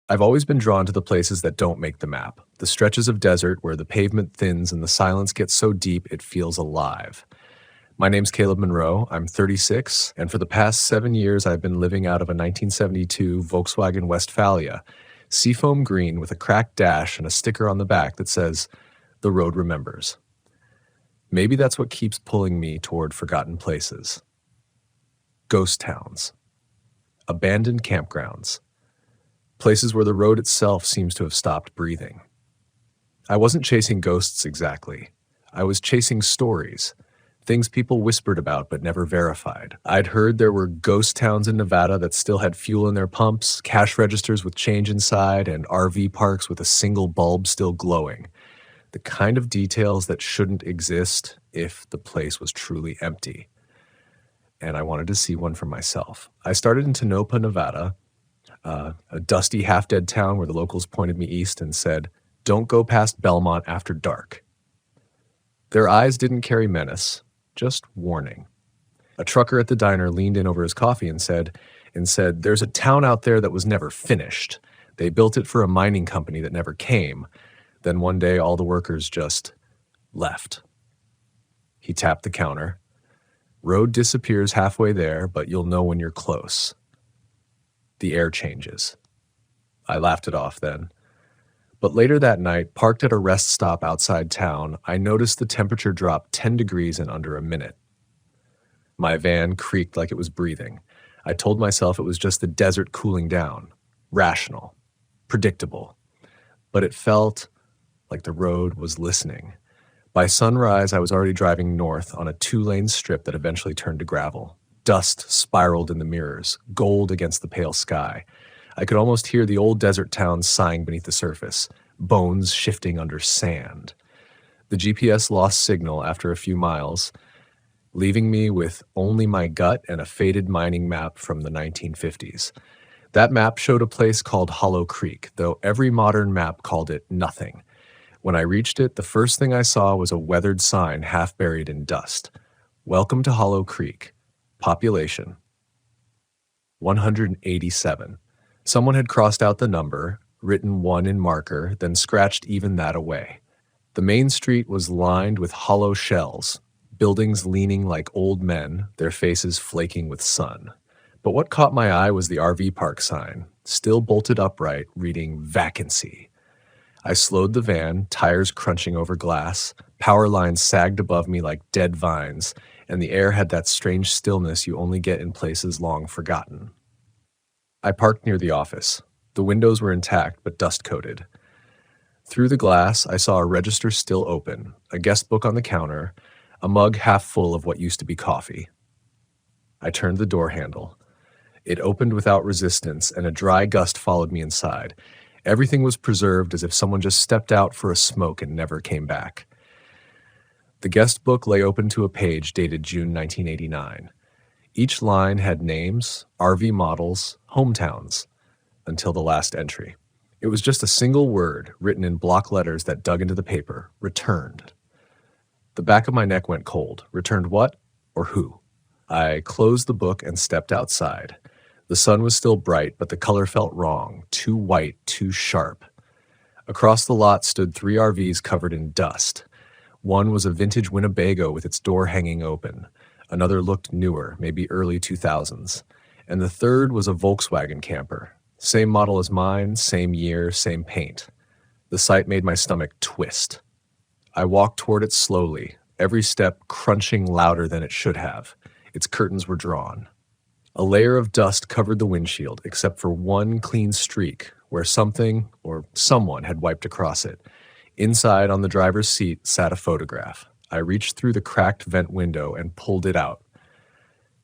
I've always been drawn to the places that don't make the map, the stretches of desert where the pavement thins and the silence gets so deep it feels alive. My name's Caleb Monroe. I'm 36, and for the past 7 years, I've been living out of a 1972 Volkswagen Westfalia, seafoam green with a cracked dash and a sticker on the back that says, "The road remembers." Maybe that's what keeps pulling me toward forgotten places. Ghost towns, abandoned campgrounds, places where the road itself seems to have stopped breathing. I wasn't chasing ghosts exactly. I was chasing stories, things people whispered about but never verified. I'd heard there were ghost towns in Nevada that still had fuel in their pumps, cash registers with change inside, and RV parks with a single bulb still glowing. The kind of details that shouldn't exist if the place was truly empty. And I wanted to see one for myself. I started in Tonopah, Nevada, a dusty, half-dead town where the locals pointed me east and said, "Don't go past Belmont after dark." Their eyes didn't carry menace, just warning. A trucker at the diner leaned in over his coffee and said, "There's a town out there that was never finished. They built it for a mining company that never came. Then one day all the workers just left." He tapped the counter. "Road disappears halfway there, but you'll know when you're close." The air changes. I laughed it off then. But later that night, parked at a rest stop outside town, I noticed the temperature drop 10 degrees in under a minute. My van creaked like it was breathing. I told myself it was just the desert cooling down. Rational. Predictable. But it felt like the road was listening. By sunrise, I was already driving north on a 2-lane strip that eventually turned to gravel. Dust spiraled in the mirrors, gold against the pale sky. I could almost hear the old desert towns sighing beneath the surface, bones shifting under sand. The GPS lost signal after a few miles, leaving me with only my gut and a faded mining map from the 1950s. That map showed a place called Hollow Creek, though every modern map called it nothing. When I reached it, the first thing I saw was a weathered sign half buried in dust. "Welcome to Hollow Creek. Population 187. Someone had crossed out the number, written 1 in marker, then scratched even that away. The main street was lined with hollow shells, buildings leaning like old men, their faces flaking with sun. But what caught my eye was the RV park sign, still bolted upright, reading "Vacancy." I slowed the van, tires crunching over glass, power lines sagged above me like dead vines, and the air had that strange stillness you only get in places long forgotten. I parked near the office. The windows were intact but dust-coated. Through the glass, I saw a register still open, a guest book on the counter, a mug half full of what used to be coffee. I turned the door handle. It opened without resistance, and a dry gust followed me inside. Everything was preserved as if someone just stepped out for a smoke and never came back. The guest book lay open to a page dated June 1989. Each line had names, RV models, hometowns, until the last entry. It was just a single word written in block letters that dug into the paper: returned. The back of my neck went cold. Returned what or who? I closed the book and stepped outside. The sun was still bright, but the color felt wrong, too white, too sharp. Across the lot stood 3 RVs covered in dust. One was a vintage Winnebago with its door hanging open. Another looked newer, maybe early 2000s. And the third was a Volkswagen camper. Same model as mine, same year, same paint. The sight made my stomach twist. I walked toward it slowly, every step crunching louder than it should have. Its curtains were drawn. A layer of dust covered the windshield, except for one clean streak where something or someone had wiped across it. Inside, on the driver's seat, sat a photograph. I reached through the cracked vent window and pulled it out.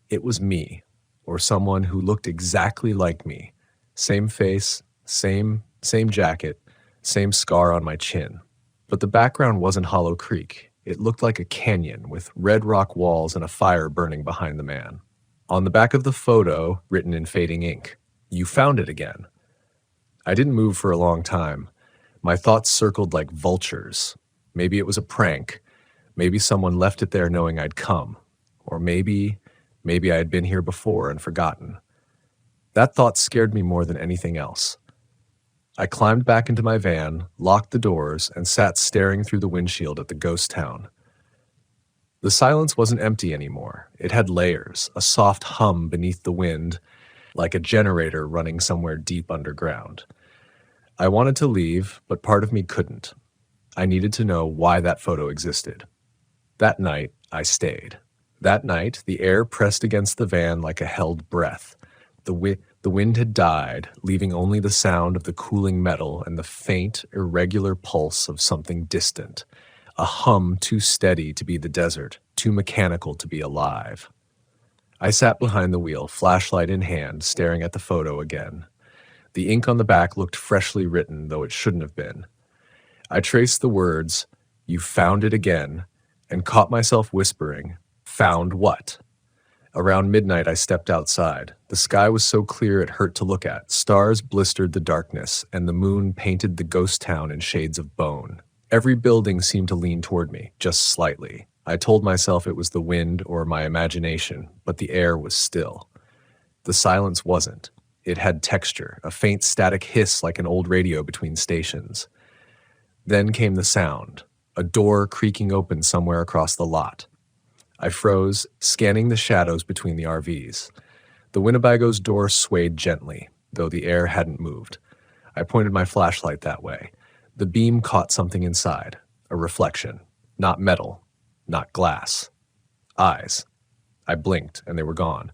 It was me, or someone who looked exactly like me. Same face, same jacket, same scar on my chin. But the background wasn't Hollow Creek. It looked like a canyon with red rock walls and a fire burning behind the man. On the back of the photo, written in fading ink, "You found it again." I didn't move for a long time. My thoughts circled like vultures. Maybe it was a prank. Maybe someone left it there knowing I'd come. Or maybe I had been here before and forgotten. That thought scared me more than anything else. I climbed back into my van, locked the doors, and sat staring through the windshield at the ghost town. The silence wasn't empty anymore. It had layers, a soft hum beneath the wind, like a generator running somewhere deep underground. I wanted to leave, but part of me couldn't. I needed to know why that photo existed. That night, I stayed. That night, the air pressed against the van like a held breath. The wind had died, leaving only the sound of the cooling metal and the faint, irregular pulse of something distant, a hum too steady to be the desert, too mechanical to be alive. I sat behind the wheel, flashlight in hand, staring at the photo again. The ink on the back looked freshly written, though it shouldn't have been. I traced the words, "You found it again," and caught myself whispering, "Found what?" Around midnight, I stepped outside. The sky was so clear it hurt to look at. Stars blistered the darkness, and the moon painted the ghost town in shades of bone. Every building seemed to lean toward me, just slightly. I told myself it was the wind or my imagination, but the air was still. The silence wasn't. It had texture, a faint static hiss like an old radio between stations. Then came the sound, a door creaking open somewhere across the lot. I froze, scanning the shadows between the RVs. The Winnebago's door swayed gently, though the air hadn't moved. I pointed my flashlight that way. The beam caught something inside, a reflection. Not metal, not glass. Eyes. I blinked, and they were gone.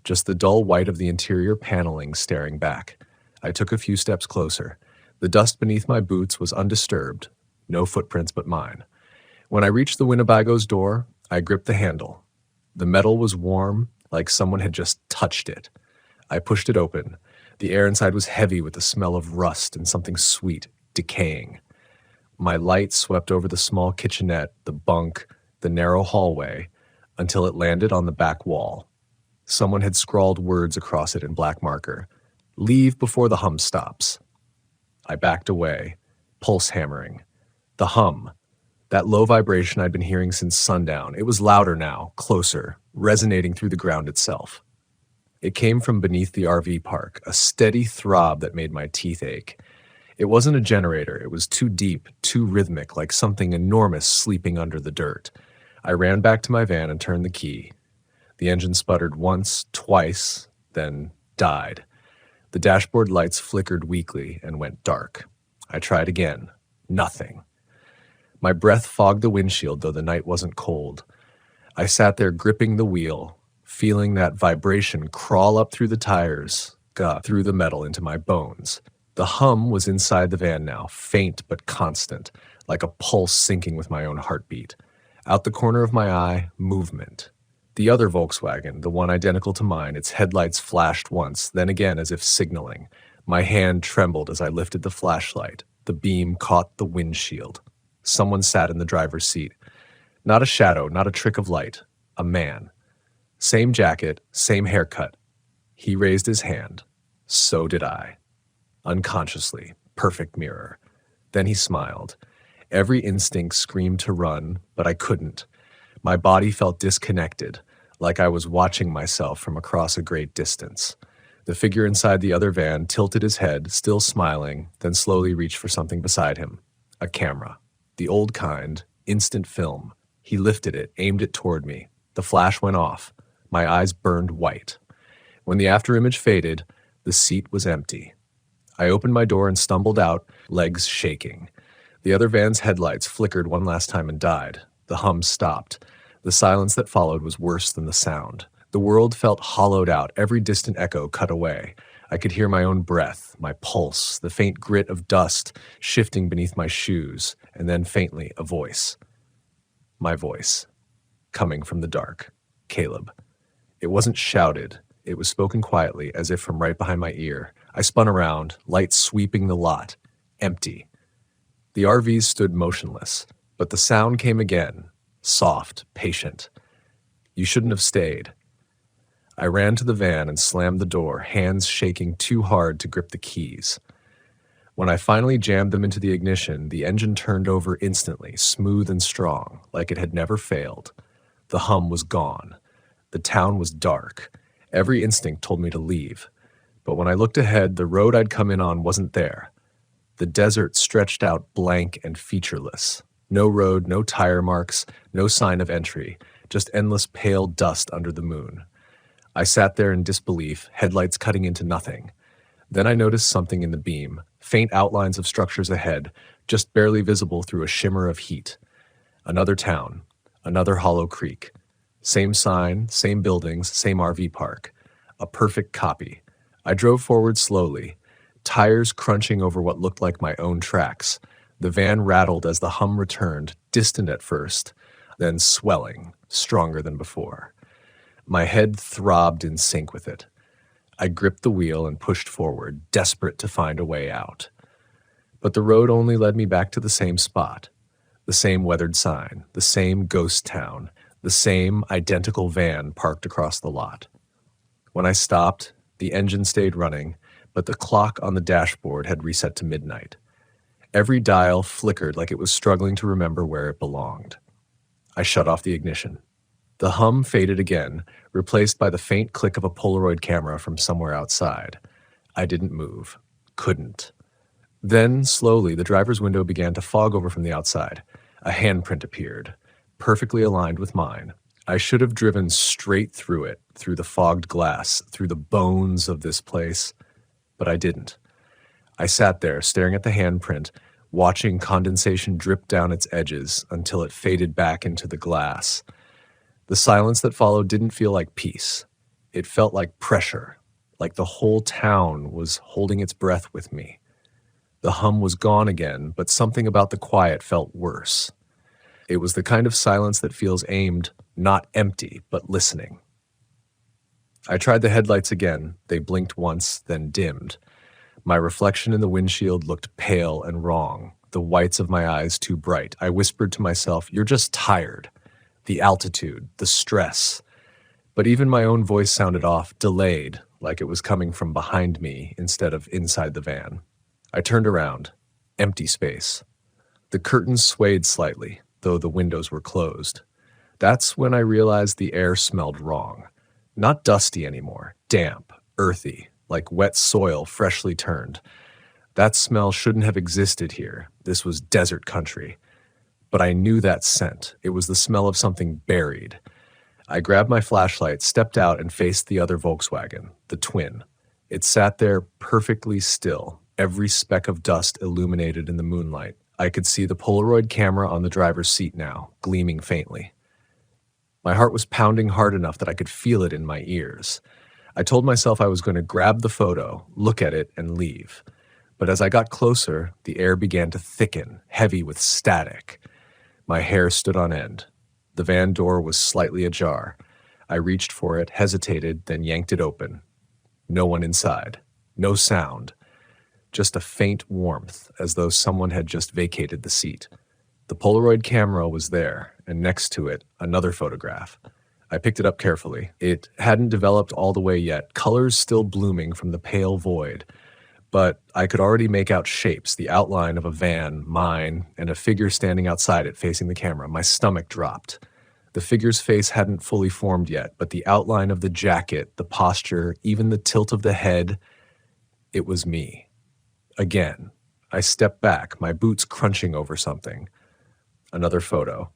Just the dull white of the interior paneling staring back. I took a few steps closer. The dust beneath my boots was undisturbed, no footprints but mine. When I reached the Winnebago's door, I gripped the handle. The metal was warm, like someone had just touched it. I pushed it open. The air inside was heavy with the smell of rust and something sweet, decaying. My light swept over the small kitchenette, the bunk, the narrow hallway, until it landed on the back wall. Someone had scrawled words across it in black marker. "Leave before the hum stops." I backed away, pulse hammering. The hum. That low vibration I'd been hearing since sundown. It was louder now, closer, resonating through the ground itself. It came from beneath the RV park, a steady throb that made my teeth ache. It wasn't a generator. It was too deep, too rhythmic, like something enormous sleeping under the dirt. I ran back to my van and turned the key. The engine sputtered once, twice, then died. The dashboard lights flickered weakly and went dark. I tried again. Nothing. My breath fogged the windshield, though the night wasn't cold. I sat there gripping the wheel, feeling that vibration crawl up through the tires, through the metal into my bones. The hum was inside the van now, faint but constant, like a pulse syncing with my own heartbeat. Out the corner of my eye, movement. The other Volkswagen, the one identical to mine, its headlights flashed once, then again as if signaling. My hand trembled as I lifted the flashlight. The beam caught the windshield. Someone sat in the driver's seat. Not a shadow, not a trick of light. A man. Same jacket, same haircut. He raised his hand. So did I. Unconsciously. Perfect mirror. Then he smiled. Every instinct screamed to run, but I couldn't. My body felt disconnected, like I was watching myself from across a great distance. The figure inside the other van tilted his head, still smiling, then slowly reached for something beside him. A camera. The old kind, instant film. He lifted it, aimed it toward me. The flash went off. My eyes burned white. When the afterimage faded, the seat was empty. I opened my door and stumbled out, legs shaking. The other van's headlights flickered one last time and died. The hum stopped. The silence that followed was worse than the sound. The world felt hollowed out, every distant echo cut away. I could hear my own breath, my pulse, the faint grit of dust shifting beneath my shoes, and then faintly a voice. My voice, coming from the dark. Caleb. It wasn't shouted. It was spoken quietly, as if from right behind my ear. I spun around, light sweeping the lot. Empty. The RVs stood motionless, but the sound came again, soft, patient. You shouldn't have stayed. I ran to the van and slammed the door, hands shaking too hard to grip the keys. When I finally jammed them into the ignition, the engine turned over instantly, smooth and strong, like it had never failed. The hum was gone. The town was dark. Every instinct told me to leave. But when I looked ahead, the road I'd come in on wasn't there. The desert stretched out blank and featureless. No road, no tire marks, no sign of entry, just endless pale dust under the moon. I sat there in disbelief, headlights cutting into nothing. Then I noticed something in the beam, faint outlines of structures ahead, just barely visible through a shimmer of heat. Another town, another hollow creek. Same sign, same buildings, same RV park. A perfect copy. I drove forward slowly, tires crunching over what looked like my own tracks. The van rattled as the hum returned, distant at first, then swelling, stronger than before. My head throbbed in sync with it. I gripped the wheel and pushed forward, desperate to find a way out. But the road only led me back to the same spot. The same weathered sign, the same ghost town, the same identical van parked across the lot. When I stopped, the engine stayed running, but the clock on the dashboard had reset to midnight. Every dial flickered like it was struggling to remember where it belonged. I shut off the ignition. The hum faded again, replaced by the faint click of a Polaroid camera from somewhere outside. I didn't move. Couldn't. Then, slowly, the driver's window began to fog over from the outside. A handprint appeared, perfectly aligned with mine. I should have driven straight through it, through the fogged glass, through the bones of this place, but I didn't. I sat there, staring at the handprint, watching condensation drip down its edges until it faded back into the glass. The silence that followed didn't feel like peace. It felt like pressure, like the whole town was holding its breath with me. The hum was gone again, but something about the quiet felt worse. It was the kind of silence that feels aimed, not empty, but listening. I tried the headlights again. They blinked once, then dimmed. My reflection in the windshield looked pale and wrong, the whites of my eyes too bright. I whispered to myself, "You're just tired." The altitude, the stress. But even my own voice sounded off, delayed, like it was coming from behind me instead of inside the van. I turned around. Empty space. The curtains swayed slightly, though the windows were closed. That's when I realized the air smelled wrong. Not dusty anymore, damp, earthy, like wet soil freshly turned. That smell shouldn't have existed here. This was desert country. But I knew that scent. It was the smell of something buried. I grabbed my flashlight, stepped out, and faced the other Volkswagen, the twin. It sat there perfectly still, every speck of dust illuminated in the moonlight. I could see the Polaroid camera on the driver's seat now, gleaming faintly. My heart was pounding hard enough that I could feel it in my ears. I told myself I was going to grab the photo, look at it, and leave. But as I got closer, the air began to thicken, heavy with static. My hair stood on end. The van door was slightly ajar. I reached for it, hesitated, then yanked it open. No one inside. No sound. Just a faint warmth, as though someone had just vacated the seat. The Polaroid camera was there, and next to it, another photograph. I picked it up carefully. It hadn't developed all the way yet, colors still blooming from the pale void. But I could already make out shapes, the outline of a van, mine, and a figure standing outside it facing the camera. My stomach dropped. The figure's face hadn't fully formed yet, but the outline of the jacket, the posture, even the tilt of the head, it was me. Again, I stepped back, my boots crunching over something. Another photo.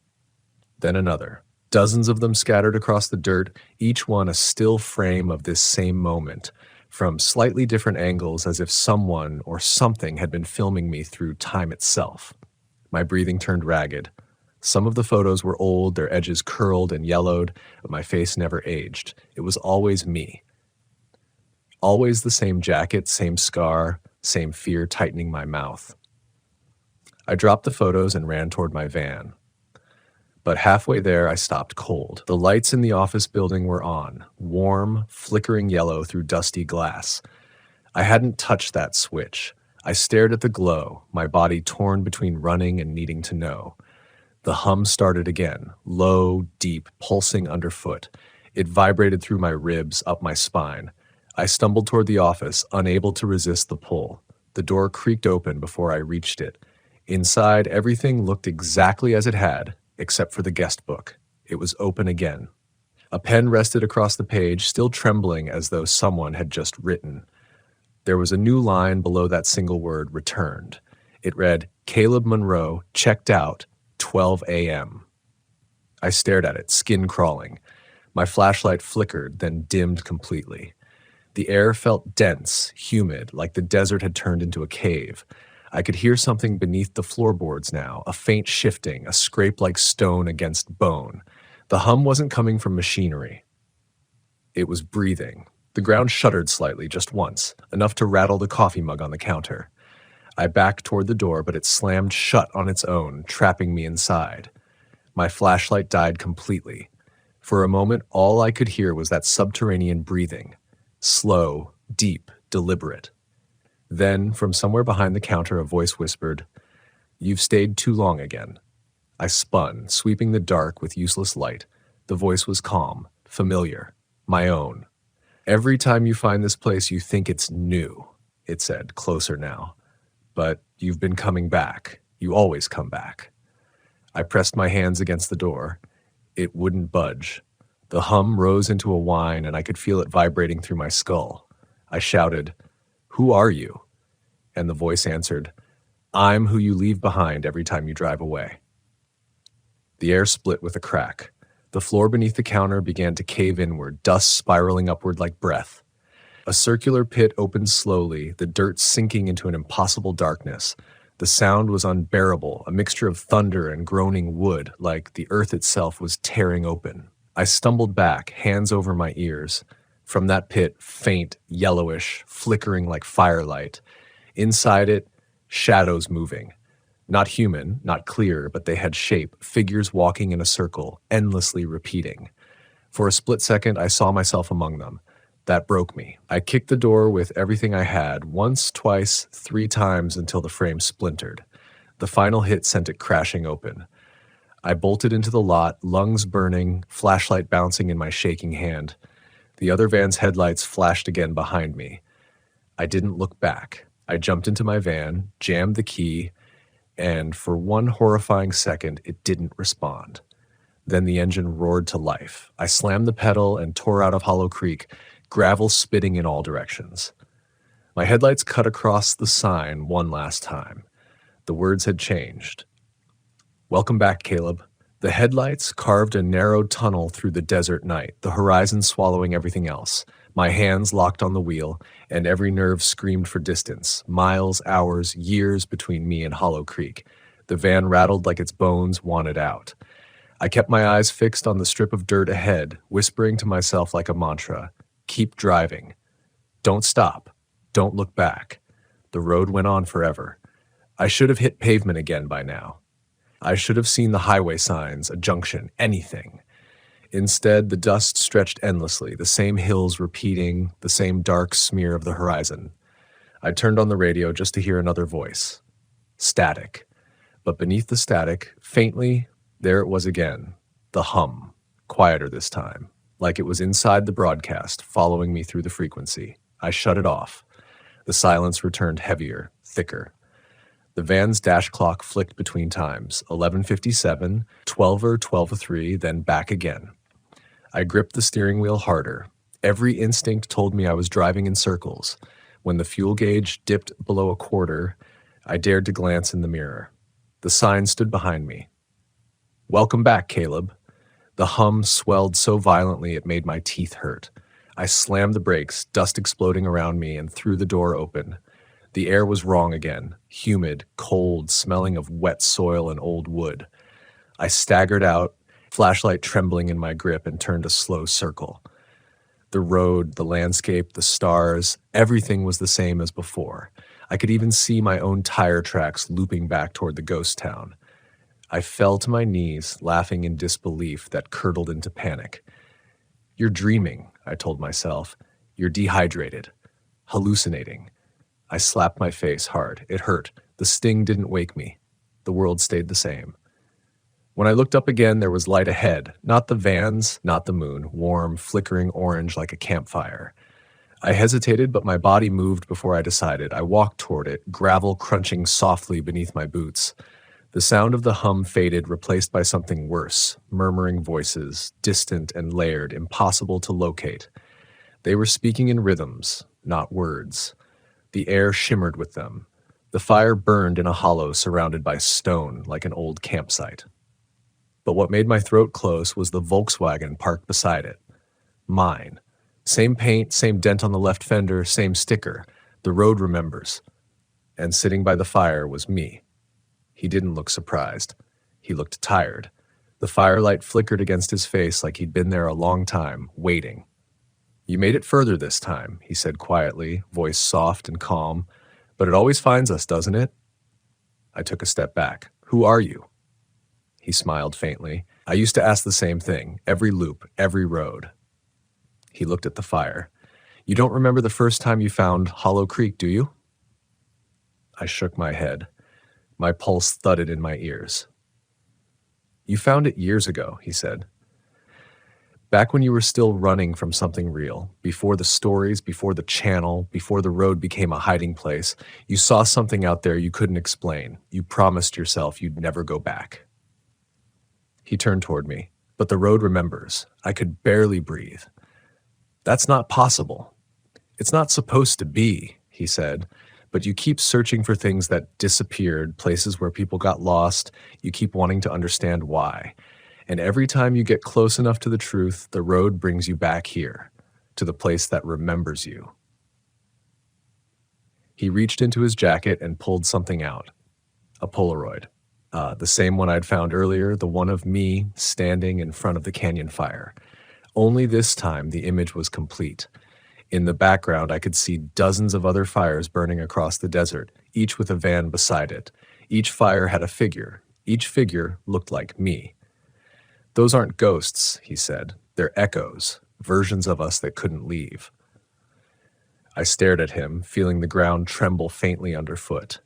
Then another. Dozens of them scattered across the dirt, each one a still frame of this same moment, from slightly different angles as if someone or something had been filming me through time itself. My breathing turned ragged. Some of the photos were old, their edges curled and yellowed, but my face never aged. It was always me. Always the same jacket, same scar, same fear tightening my mouth. I dropped the photos and ran toward my van. But halfway there, I stopped cold. The lights in the office building were on, warm, flickering yellow through dusty glass. I hadn't touched that switch. I stared at the glow, my body torn between running and needing to know. The hum started again, low, deep, pulsing underfoot. It vibrated through my ribs, up my spine. I stumbled toward the office, unable to resist the pull. The door creaked open before I reached it. Inside, everything looked exactly as it had, except for the guest book. It was open again. A pen rested across the page, still trembling as though someone had just written. There was a new line below that single word, returned. It read, Caleb Monroe, checked out, 12 a.m. I stared at it, skin crawling. My flashlight flickered, then dimmed completely. The air felt dense, humid, like the desert had turned into a cave. I could hear something beneath the floorboards now, a faint shifting, a scrape like stone against bone. The hum wasn't coming from machinery. It was breathing. The ground shuddered slightly, just once, enough to rattle the coffee mug on the counter. I backed toward the door, but it slammed shut on its own, trapping me inside. My flashlight died completely. For a moment, all I could hear was that subterranean breathing. Slow, deep, deliberate. Then, from somewhere behind the counter, a voice whispered, "You've stayed too long again." I spun, sweeping the dark with useless light. The voice was calm, familiar, my own. "Every time you find this place, you think it's new," it said, closer now. "But you've been coming back. You always come back." I pressed my hands against the door. It wouldn't budge. The hum rose into a whine, and I could feel it vibrating through my skull. I shouted, "Who are you?" And the voice answered, "I'm who you leave behind every time you drive away." The air split with a crack. The floor beneath the counter began to cave inward, dust spiraling upward like breath. A circular pit opened slowly, the dirt sinking into an impossible darkness. The sound was unbearable, a mixture of thunder and groaning wood, like the earth itself was tearing open. I stumbled back, hands over my ears. From that pit, faint, yellowish, flickering like firelight. Inside it, shadows moving. Not human, not clear, but they had shape, figures walking in a circle, endlessly repeating. For a split second, I saw myself among them. That broke me. I kicked the door with everything I had, once, twice, 3 times until the frame splintered. The final hit sent it crashing open. I bolted into the lot, lungs burning, flashlight bouncing in my shaking hand. The other van's headlights flashed again behind me. I didn't look back. I jumped into my van, jammed the key, and for one horrifying second, it didn't respond. Then the engine roared to life. I slammed the pedal and tore out of Hollow Creek, gravel spitting in all directions. My headlights cut across the sign one last time. The words had changed. "Welcome back, Caleb." The headlights carved a narrow tunnel through the desert night, the horizon swallowing everything else. My hands locked on the wheel, and every nerve screamed for distance, miles, hours, years between me and Hollow Creek. The van rattled like its bones wanted out. I kept my eyes fixed on the strip of dirt ahead, whispering to myself like a mantra, "Keep driving. Don't stop. Don't look back." The road went on forever. I should have hit pavement again by now. I should have seen the highway signs, a junction, anything. Instead, the dust stretched endlessly, the same hills repeating, the same dark smear of the horizon. I turned on the radio just to hear another voice. Static. But beneath the static, faintly, there it was again. The hum. Quieter this time, like it was inside the broadcast, following me through the frequency. I shut it off. The silence returned heavier, thicker. The van's dash clock flicked between times, 11:57, 12:00, 12:03, then back again. I gripped the steering wheel harder. Every instinct told me I was driving in circles. When the fuel gauge dipped below a quarter, I dared to glance in the mirror. The sign stood behind me. "Welcome back, Caleb." The hum swelled so violently it made my teeth hurt. I slammed the brakes, dust exploding around me, and threw the door open. The air was wrong again, humid, cold, smelling of wet soil and old wood. I staggered out, flashlight trembling in my grip, and turned a slow circle. The road, the landscape, the stars, everything was the same as before. I could even see my own tire tracks looping back toward the ghost town. I fell to my knees, laughing in disbelief that curdled into panic. "You're dreaming," I told myself. "You're dehydrated. Hallucinating." I slapped my face hard. It hurt. The sting didn't wake me. The world stayed the same. When I looked up again, there was light ahead. Not the vans, not the moon, warm, flickering orange like a campfire. I hesitated, but my body moved before I decided. I walked toward it, gravel crunching softly beneath my boots. The sound of the hum faded, replaced by something worse, murmuring voices, distant and layered, impossible to locate. They were speaking in rhythms, not words. The air shimmered with them. The fire burned in a hollow surrounded by stone like an old campsite. But what made my throat close was the Volkswagen parked beside it. Mine. Same paint, same dent on the left fender, same sticker. The road remembers. And sitting by the fire was me. He didn't look surprised. He looked tired. The firelight flickered against his face like he'd been there a long time, waiting. "You made it further this time," he said quietly, voice soft and calm. "But it always finds us, doesn't it?" I took a step back. "Who are you?" He smiled faintly. "I used to ask the same thing, every loop, every road." He looked at the fire. "You don't remember the first time you found Hollow Creek, do you?" I shook my head. My pulse thudded in my ears. "You found it years ago," he said. "Back when you were still running from something real, before the stories, before the channel, before the road became a hiding place, you saw something out there you couldn't explain. You promised yourself you'd never go back." He turned toward me. "But the road remembers." I could barely breathe. "That's not possible. It's not supposed to be," he said. "But you keep searching for things that disappeared, places where people got lost. You keep wanting to understand why. And every time you get close enough to the truth, the road brings you back here, to the place that remembers you." He reached into his jacket and pulled something out. A Polaroid. The same one I'd found earlier, the one of me standing in front of the canyon fire. Only this time the image was complete. In the background, I could see dozens of other fires burning across the desert, each with a van beside it. Each fire had a figure. Each figure looked like me. "Those aren't ghosts," he said. "They're echoes, versions of us that couldn't leave." I stared at him, feeling the ground tremble faintly underfoot.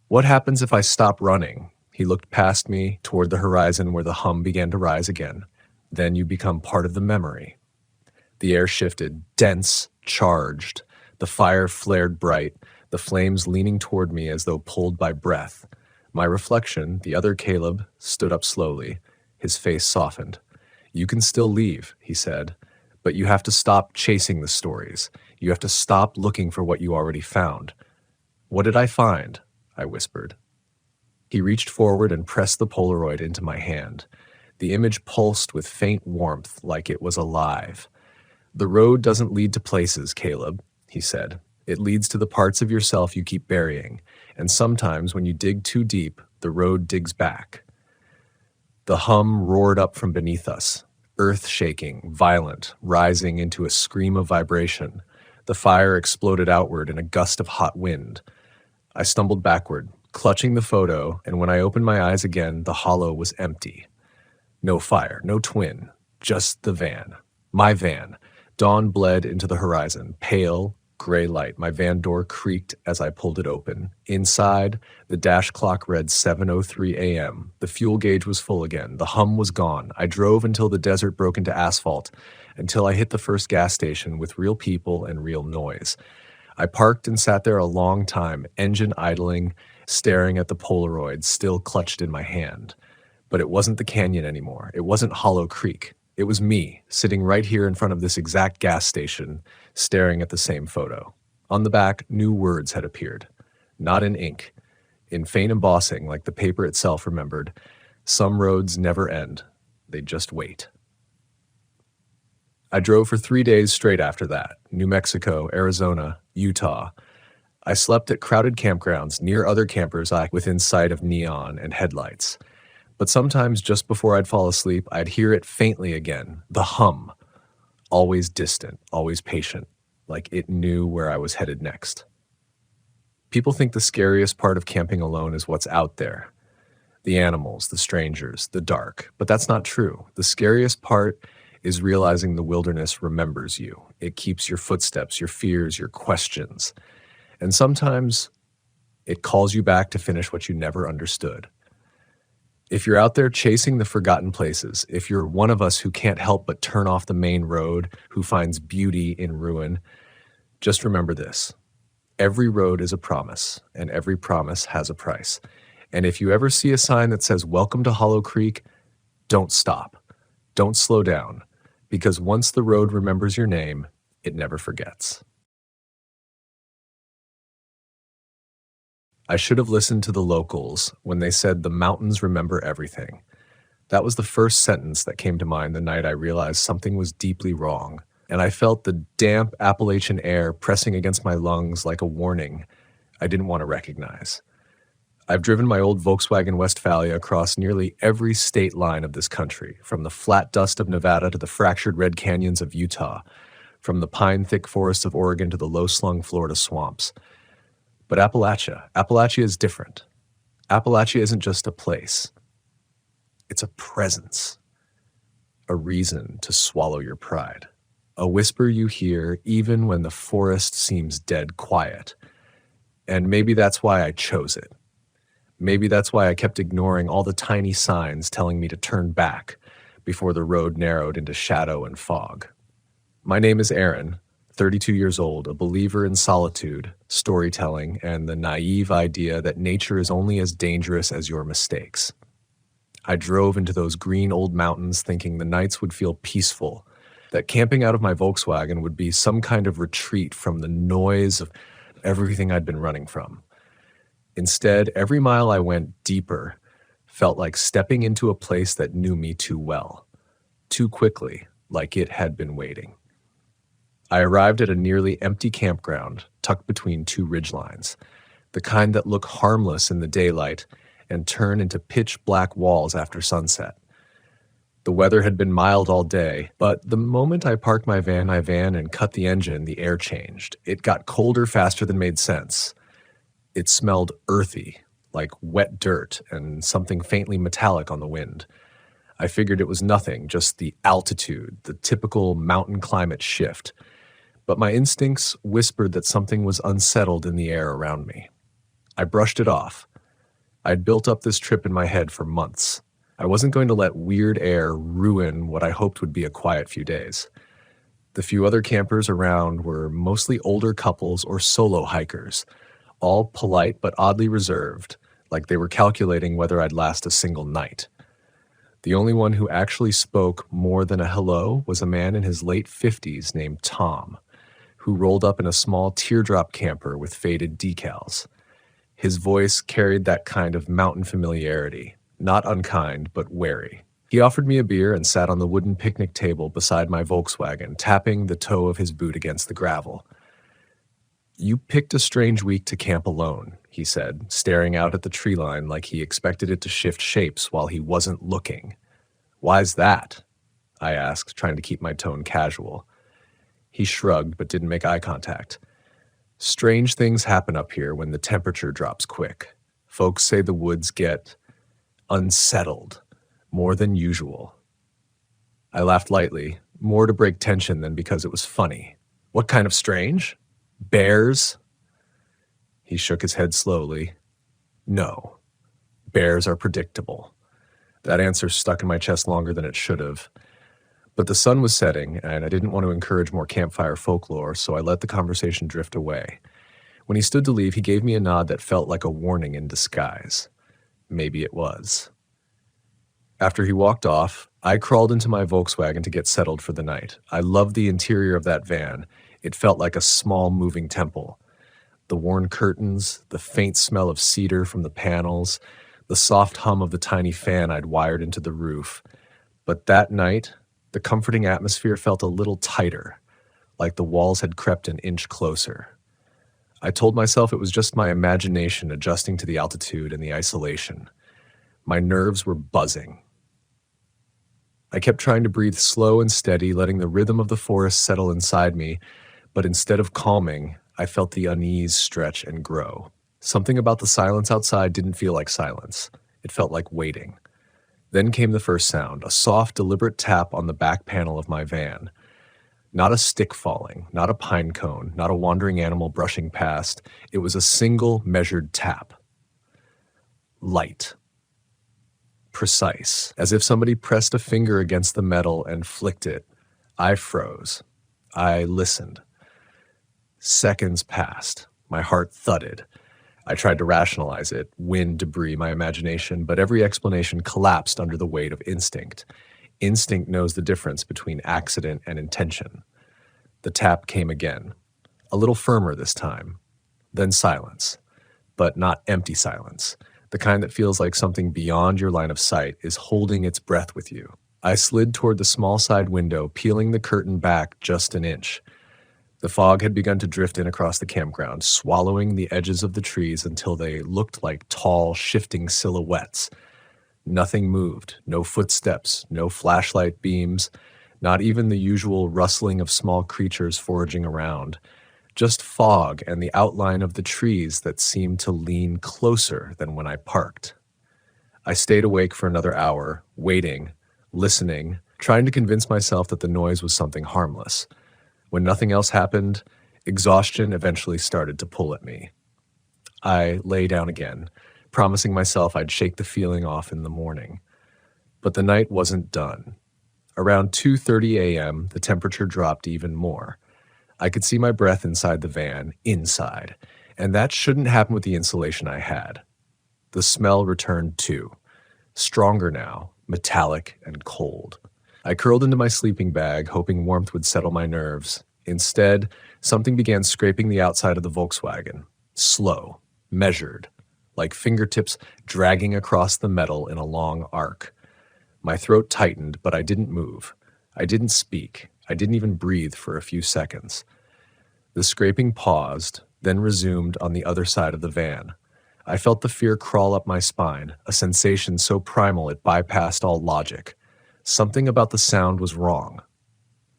"What happens if I stop running?" He looked past me toward the horizon where the hum began to rise again. "Then you become part of the memory." The air shifted, dense, charged. The fire flared bright, the flames leaning toward me as though pulled by breath. My reflection, the other Caleb, stood up slowly. His face softened. "You can still leave," he said, "but you have to stop chasing the stories. You have to stop looking for what you already found." "What did I find?" I whispered. He reached forward and pressed the Polaroid into my hand. The image pulsed with faint warmth, like it was alive. "The road doesn't lead to places, Caleb," he said. "It leads to the parts of yourself you keep burying, and sometimes when you dig too deep, the road digs back." The hum roared up from beneath us, earth-shaking, violent, rising into a scream of vibration. The fire exploded outward in a gust of hot wind. I stumbled backward, clutching the photo, and when I opened my eyes again, the hollow was empty. No fire, no twin, just the van. My van. Dawn bled into the horizon, pale, gray light. My van door creaked as I pulled it open. Inside, the dash clock read 7:03 a.m. The fuel gauge was full again. The hum was gone. I drove until the desert broke into asphalt, until I hit the first gas station with real people and real noise. I parked and sat there a long time, engine idling, staring at the Polaroid still clutched in my hand. But it wasn't the canyon anymore. It wasn't Hollow Creek. It was me, sitting right here in front of this exact gas station, staring at the same photo. On the back, new words had appeared. Not in ink. In faint embossing, like the paper itself remembered. "Some roads never end. They just wait." I drove for 3 days straight after that. New Mexico, Arizona, Utah. I slept at crowded campgrounds near other campers within sight of neon and headlights. But sometimes just before I'd fall asleep, I'd hear it faintly again, the hum. Always distant, always patient, like it knew where I was headed next. People think the scariest part of camping alone is what's out there. The animals, the strangers, the dark. But that's not true. The scariest part is realizing the wilderness remembers you. It keeps your footsteps, your fears, your questions. And sometimes it calls you back to finish what you never understood. If you're out there chasing the forgotten places, if you're one of us who can't help but turn off the main road, who finds beauty in ruin, just remember this. Every road is a promise, and every promise has a price. And if you ever see a sign that says, "Welcome to Hollow Creek," don't stop. Don't slow down, because once the road remembers your name, it never forgets. I should have listened to the locals when they said the mountains remember everything. That was the first sentence that came to mind the night I realized something was deeply wrong, and I felt the damp Appalachian air pressing against my lungs like a warning I didn't want to recognize. I've driven my old Volkswagen Westphalia across nearly every state line of this country, from the flat dust of Nevada to the fractured red canyons of Utah, from the pine-thick forests of Oregon to the low-slung Florida swamps. But Appalachia is different. Appalachia isn't just a place. It's a presence, a reason to swallow your pride, a whisper you hear even when the forest seems dead quiet. And maybe that's why I chose it. Maybe that's why I kept ignoring all the tiny signs telling me to turn back before the road narrowed into shadow and fog. My name is Aaron, 32 years old, a believer in solitude, storytelling, and the naive idea that nature is only as dangerous as your mistakes. I drove into those green old mountains thinking the nights would feel peaceful, that camping out of my Volkswagen would be some kind of retreat from the noise of everything I'd been running from. Instead, every mile I went deeper felt like stepping into a place that knew me too well, too quickly, like it had been waiting. I arrived at a nearly empty campground tucked between two ridgelines, the kind that look harmless in the daylight and turn into pitch-black walls after sunset. The weather had been mild all day, but the moment I parked my van and cut the engine, the air changed. It got colder faster than made sense. It smelled earthy, like wet dirt and something faintly metallic on the wind. I figured it was nothing, just the altitude, the typical mountain climate shift. But my instincts whispered that something was unsettled in the air around me. I brushed it off. I'd built up this trip in my head for months. I wasn't going to let weird air ruin what I hoped would be a quiet few days. The few other campers around were mostly older couples or solo hikers, all polite but oddly reserved, like they were calculating whether I'd last a single night. The only one who actually spoke more than a hello was a man in his late 50s named Tom, who rolled up in a small teardrop camper with faded decals. His voice carried that kind of mountain familiarity, not unkind, but wary. He offered me a beer and sat on the wooden picnic table beside my Volkswagen, tapping the toe of his boot against the gravel. "You picked a strange week to camp alone," he said, staring out at the tree line like he expected it to shift shapes while he wasn't looking. "Why's that?" I asked, trying to keep my tone casual. He shrugged but didn't make eye contact. "Strange things happen up here when the temperature drops quick. Folks say the woods get unsettled, more than usual." I laughed lightly, more to break tension than because it was funny. "What kind of strange? Bears?" He shook his head slowly. "No. Bears are predictable." That answer stuck in my chest longer than it should have. But the sun was setting, and I didn't want to encourage more campfire folklore, so I let the conversation drift away. When he stood to leave, he gave me a nod that felt like a warning in disguise. Maybe it was. After he walked off, I crawled into my Volkswagen to get settled for the night. I loved the interior of that van. It felt like a small moving temple. The worn curtains, the faint smell of cedar from the panels, the soft hum of the tiny fan I'd wired into the roof. But that night, the comforting atmosphere felt a little tighter, like the walls had crept an inch closer. I told myself it was just my imagination adjusting to the altitude and the isolation. My nerves were buzzing. I kept trying to breathe slow and steady, letting the rhythm of the forest settle inside me, but instead of calming, I felt the unease stretch and grow. Something about the silence outside didn't feel like silence. It felt like waiting. Then came the first sound, a soft, deliberate tap on the back panel of my van. Not a stick falling, not a pine cone, not a wandering animal brushing past. It was a single, measured tap. Light. Precise, as if somebody pressed a finger against the metal and flicked it. I froze. I listened. Seconds passed. My heart thudded. I tried to rationalize it, wind, debris, my imagination, but every explanation collapsed under the weight of instinct. Instinct knows the difference between accident and intention. The tap came again, a little firmer this time. Then silence. but not empty silence, the kind that feels like something beyond your line of sight is holding its breath with you. I slid toward the small side window, peeling the curtain back just an inch. The fog had begun to drift in across the campground, swallowing the edges of the trees until they looked like tall, shifting silhouettes. Nothing moved, no footsteps, no flashlight beams, not even the usual rustling of small creatures foraging around. Just fog and the outline of the trees that seemed to lean closer than when I parked. I stayed awake for another hour, waiting, listening, trying to convince myself that the noise was something harmless. When nothing else happened, exhaustion eventually started to pull at me. I lay down again, promising myself I'd shake the feeling off in the morning. But the night wasn't done. Around 2:30 a.m., the temperature dropped even more. I could see my breath inside the van, inside, and that shouldn't happen with the insulation I had. The smell returned too, stronger now, metallic and cold. I curled into my sleeping bag, hoping warmth would settle my nerves. Instead, something began scraping the outside of the Volkswagen. Slow, measured, like fingertips dragging across the metal in a long arc. My throat tightened, but I didn't move. I didn't speak. I didn't even breathe for a few seconds. The scraping paused, then resumed on the other side of the van. I felt the fear crawl up my spine, a sensation so primal it bypassed all logic. Something about the sound was wrong.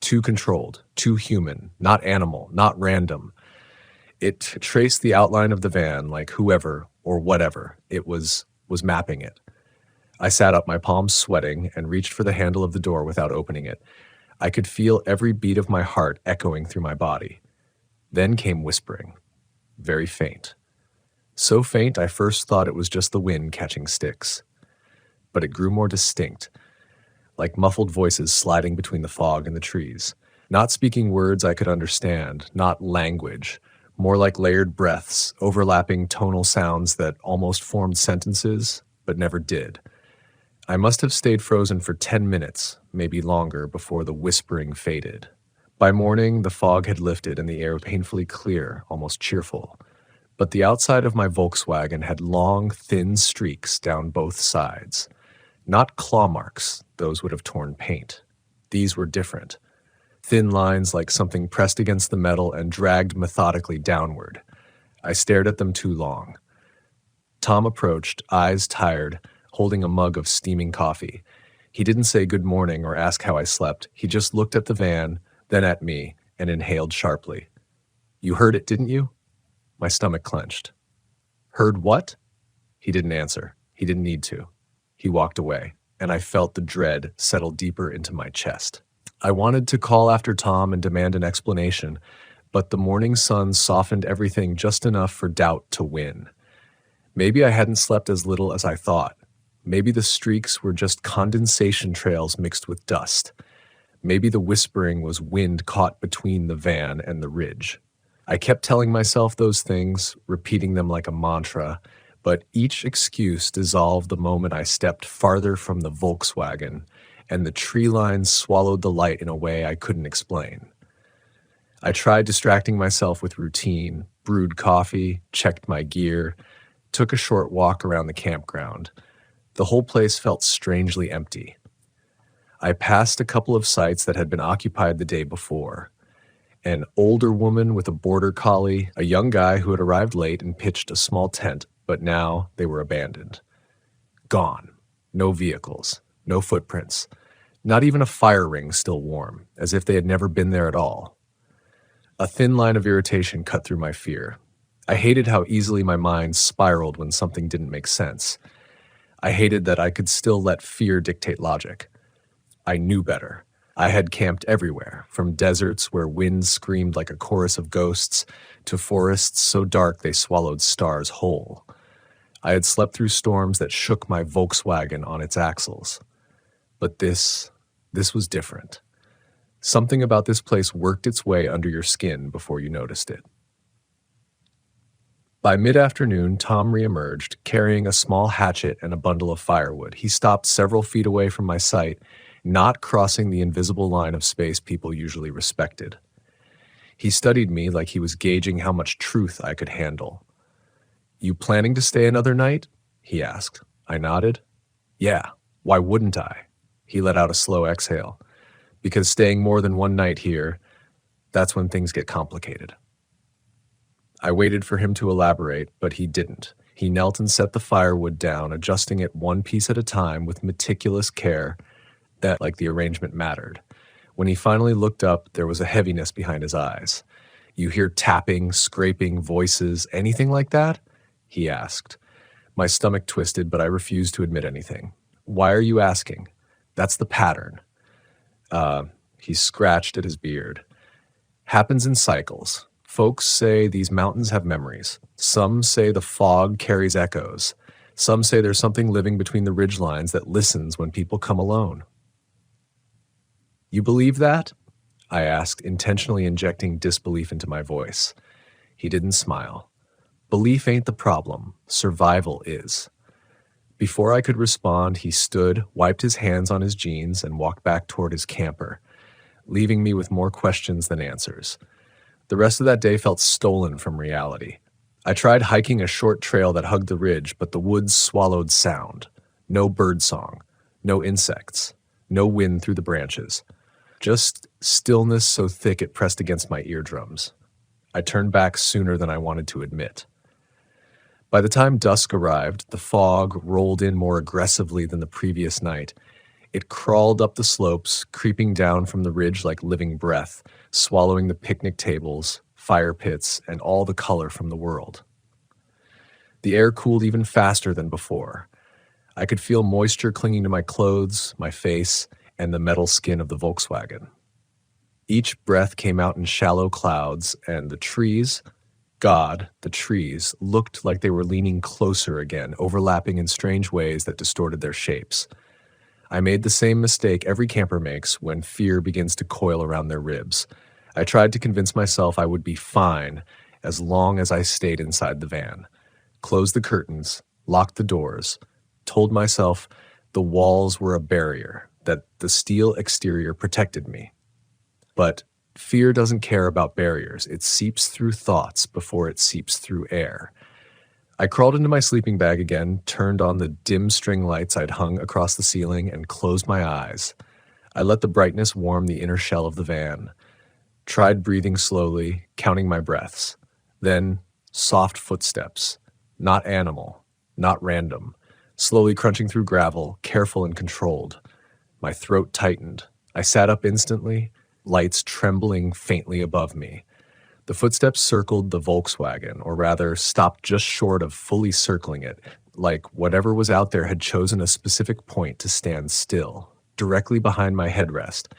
Too controlled, too human, not animal, not random. It traced the outline of the van like whoever or whatever it was mapping it. I sat up, my palms sweating, and reached for the handle of the door without opening it. I could feel every beat of my heart echoing through my body. Then came whispering, very faint. So faint I first thought it was just the wind catching sticks. But it grew more distinct, like muffled voices sliding between the fog and the trees. Not speaking words I could understand, not language, more like layered breaths, overlapping tonal sounds that almost formed sentences, but never did. I must have stayed frozen for 10 minutes, maybe longer, before the whispering faded. By morning, the fog had lifted and the air painfully clear, almost cheerful. But the outside of my Volkswagen had long, thin streaks down both sides. Not claw marks, those would have torn paint. These were different. Thin lines like something pressed against the metal and dragged methodically downward. I stared at them too long. Tom approached, eyes tired, holding a mug of steaming coffee. He didn't say good morning or ask how I slept. He just looked at the van, then at me, and inhaled sharply. "You heard it, didn't you?" My stomach clenched. "Heard what?" He didn't answer. He didn't need to. He walked away, and I felt the dread settle deeper into my chest. I wanted to call after Tom and demand an explanation, but the morning sun softened everything just enough for doubt to win. Maybe I hadn't slept as little as I thought. Maybe the streaks were just condensation trails mixed with dust. Maybe the whispering was wind caught between the van and the ridge. I kept telling myself those things, repeating them like a mantra, but each excuse dissolved the moment I stepped farther from the Volkswagen, and the tree lines swallowed the light in a way I couldn't explain. I tried distracting myself with routine, brewed coffee, checked my gear, took a short walk around the campground. The whole place felt strangely empty. I passed a couple of sites that had been occupied the day before. An older woman with a border collie, a young guy who had arrived late and pitched a small tent, but now they were abandoned. Gone. No vehicles. No footprints. Not even a fire ring still warm, as if they had never been there at all. A thin line of irritation cut through my fear. I hated how easily my mind spiraled when something didn't make sense. I hated that I could still let fear dictate logic. I knew better. I had camped everywhere, from deserts where winds screamed like a chorus of ghosts to forests so dark they swallowed stars whole. I had slept through storms that shook my Volkswagen on its axles. But this was different. Something about this place worked its way under your skin before you noticed it. By mid-afternoon, Tom reemerged, carrying a small hatchet and a bundle of firewood. He stopped several feet away from my sight, not crossing the invisible line of space people usually respected. He studied me like he was gauging how much truth I could handle. You planning to stay another night? He asked. I nodded. Yeah, why wouldn't I? He let out a slow exhale. Because staying more than one night here, that's when things get complicated. I waited for him to elaborate, but he didn't. He knelt and set the firewood down, adjusting it one piece at a time with meticulous care that, like the arrangement, mattered. When he finally looked up, there was a heaviness behind his eyes. You hear tapping, scraping, voices, anything like that? He asked. My stomach twisted, but I refused to admit anything. Why are you asking? That's the pattern. He scratched at his beard. Happens in cycles. Folks say these mountains have memories. Some say the fog carries echoes. Some say there's something living between the ridgelines that listens when people come alone. You believe that? I asked, intentionally injecting disbelief into my voice. He didn't smile. Belief ain't the problem. Survival is. Before I could respond, he stood, wiped his hands on his jeans, and walked back toward his camper, leaving me with more questions than answers. The rest of that day felt stolen from reality. I tried hiking a short trail that hugged the ridge, but the woods swallowed sound. No bird song, no insects, no wind through the branches. Just stillness so thick it pressed against my eardrums. I turned back sooner than I wanted to admit. By the time dusk arrived, the fog rolled in more aggressively than the previous night. It crawled up the slopes, creeping down from the ridge like living breath, swallowing the picnic tables, fire pits, and all the color from the world. The air cooled even faster than before. I could feel moisture clinging to my clothes, my face, and the metal skin of the Volkswagen. Each breath came out in shallow clouds, and the trees, the trees, looked like they were leaning closer again, overlapping in strange ways that distorted their shapes. I made the same mistake every camper makes when fear begins to coil around their ribs. I tried to convince myself I would be fine as long as I stayed inside the van. Closed the curtains, locked the doors, told myself the walls were a barrier, that the steel exterior protected me. But fear doesn't care about barriers. It seeps through thoughts before it seeps through air. I crawled into my sleeping bag again, turned on the dim string lights I'd hung across the ceiling, and closed my eyes. I let the brightness warm the inner shell of the van. Tried breathing slowly, counting my breaths. Then, soft footsteps. Not animal, not random. Slowly crunching through gravel, careful and controlled. My throat tightened. I sat up instantly, lights trembling faintly above me. The footsteps circled the Volkswagen, or rather stopped just short of fully circling it, like whatever was out there had chosen a specific point to stand still, directly behind my headrest.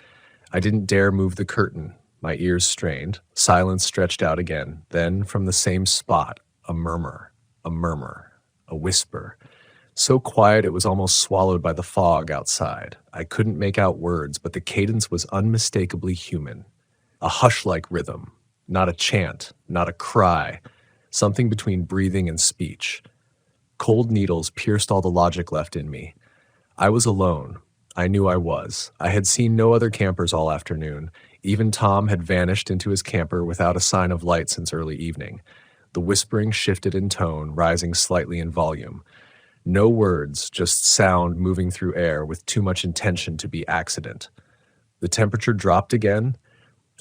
I didn't dare move the curtain, my ears strained. Silence stretched out again. Then, from the same spot, a murmur, a whisper. So quiet it was almost swallowed by the fog outside. I couldn't make out words, but the cadence was unmistakably human. A hush-like rhythm. Not a chant, not a cry, something between breathing and speech. Cold needles pierced all the logic left in me. I was alone. I knew I was. I had seen no other campers all afternoon. Even Tom had vanished into his camper without a sign of light since early evening. The whispering shifted in tone, rising slightly in volume. No words, just sound moving through air with too much intention to be accident. The temperature dropped again.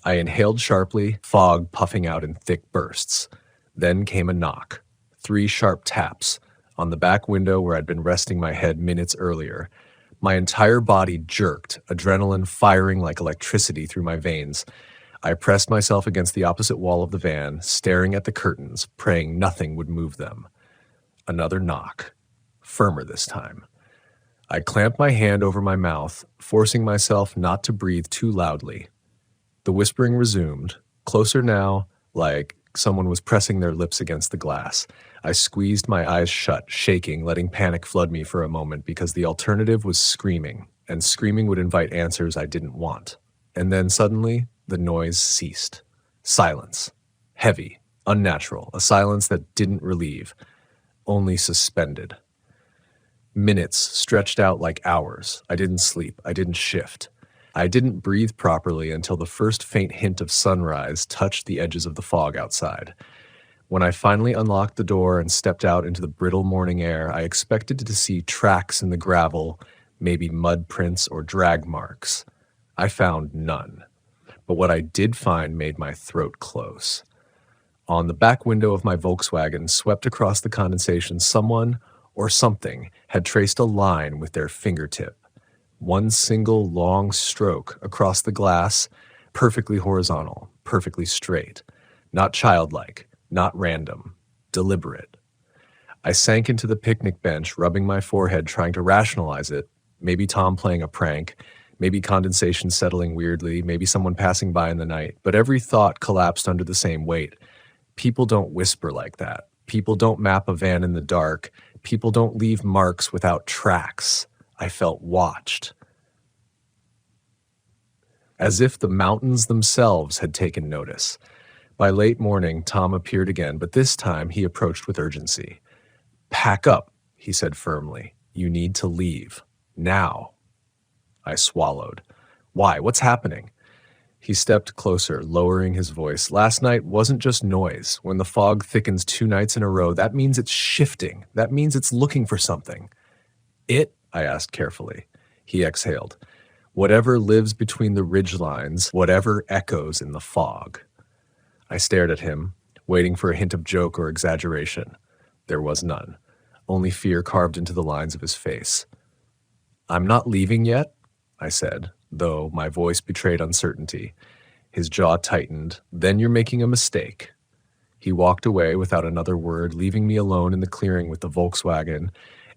I inhaled sharply, fog puffing out in thick bursts. Then came a knock. 3 sharp taps on the back window where I'd been resting my head minutes earlier. My entire body jerked, adrenaline firing like electricity through my veins. I pressed myself against the opposite wall of the van, staring at the curtains, praying nothing would move them. Another knock. Firmer this time. I clamped my hand over my mouth, forcing myself not to breathe too loudly. The whispering resumed, closer now, like someone was pressing their lips against the glass. I squeezed my eyes shut, shaking, letting panic flood me for a moment because the alternative was screaming, and screaming would invite answers I didn't want. And then suddenly, the noise ceased. Silence. Heavy, unnatural, a silence that didn't relieve, only suspended. Minutes stretched out like hours. I didn't sleep. I didn't shift. I didn't breathe properly until the first faint hint of sunrise touched the edges of the fog outside. When I finally unlocked the door and stepped out into the brittle morning air, I expected to see tracks in the gravel, maybe mud prints or drag marks. I found none. But what I did find made my throat close. On the back window of my Volkswagen, swept across the condensation, someone or something had traced a line with their fingertip. One single long stroke across the glass, perfectly horizontal, perfectly straight. Not childlike, not random, deliberate. I sank into the picnic bench, rubbing my forehead, trying to rationalize it. Maybe Tom playing a prank, maybe condensation settling weirdly, maybe someone passing by in the night. But every thought collapsed under the same weight. People don't whisper like that. People don't map a van in the dark. People don't leave marks without tracks. I felt watched. As if the mountains themselves had taken notice. By late morning, Tom appeared again, but this time he approached with urgency. "Pack up," he said firmly. "You need to leave. Now." I swallowed. "Why? What's happening?" He stepped closer, lowering his voice. "Last night wasn't just noise. When the fog thickens 2 nights in a row, that means it's shifting. That means it's looking for something." "It?" I asked carefully. He exhaled. "Whatever lives between the ridgelines, whatever echoes in the fog." I stared at him, waiting for a hint of joke or exaggeration. There was none, only fear carved into the lines of his face. "I'm not leaving yet," I said, though my voice betrayed uncertainty. His jaw tightened. "Then you're making a mistake." He walked away without another word, leaving me alone in the clearing with the Volkswagen,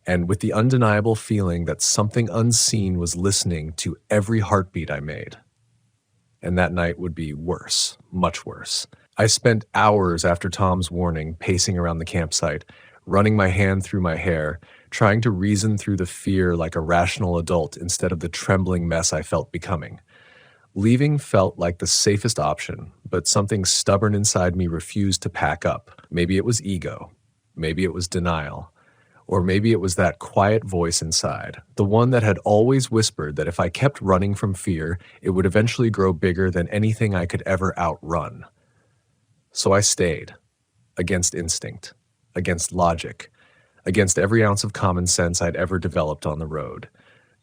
and with the undeniable feeling that something unseen was listening to every heartbeat I made. And that night would be worse, much worse. I spent hours after Tom's warning, pacing around the campsite, running my hand through my hair, trying to reason through the fear like a rational adult instead of the trembling mess I felt becoming. Leaving felt like the safest option, but something stubborn inside me refused to pack up. Maybe it was ego. Maybe it was denial. Or maybe it was that quiet voice inside, the one that had always whispered that if I kept running from fear, it would eventually grow bigger than anything I could ever outrun. So I stayed, against instinct, against logic, against every ounce of common sense I'd ever developed on the road.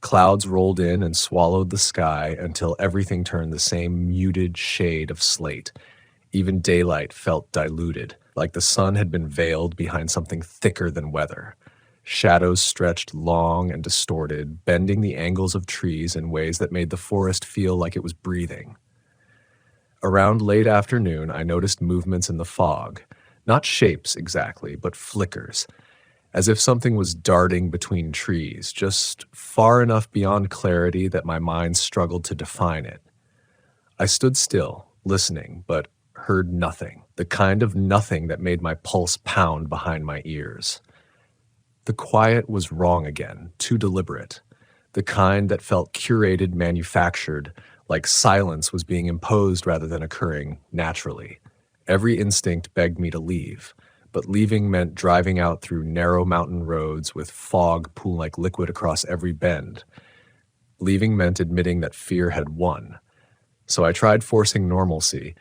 Clouds rolled in and swallowed the sky until everything turned the same muted shade of slate. Even daylight felt diluted, like the sun had been veiled behind something thicker than weather. Shadows stretched long and distorted, bending the angles of trees in ways that made the forest feel like it was breathing. Around late afternoon, I noticed movements in the fog, not shapes exactly, but flickers, as if something was darting between trees, just far enough beyond clarity that my mind struggled to define it. I stood still, listening, but heard nothing, the kind of nothing that made my pulse pound behind my ears. The quiet was wrong again, too deliberate, the kind that felt curated, manufactured, like silence was being imposed rather than occurring naturally. Every instinct begged me to leave, but leaving meant driving out through narrow mountain roads with fog pooling like liquid across every bend. Leaving meant admitting that fear had won. So I tried forcing normalcy,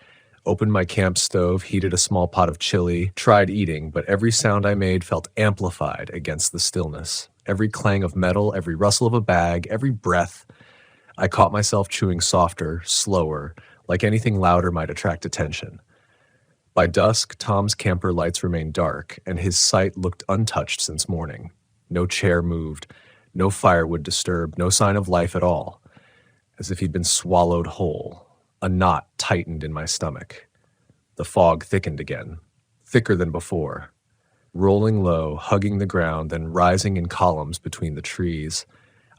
opened my camp stove, heated a small pot of chili, tried eating, but every sound I made felt amplified against the stillness. Every clang of metal, every rustle of a bag, every breath. I caught myself chewing softer, slower, like anything louder might attract attention. By dusk, Tom's camper lights remained dark, and his site looked untouched since morning. No chair moved, no firewood disturbed, no sign of life at all, as if he'd been swallowed whole. A knot tightened in my stomach. The fog thickened again, thicker than before, rolling low, hugging the ground, then rising in columns between the trees.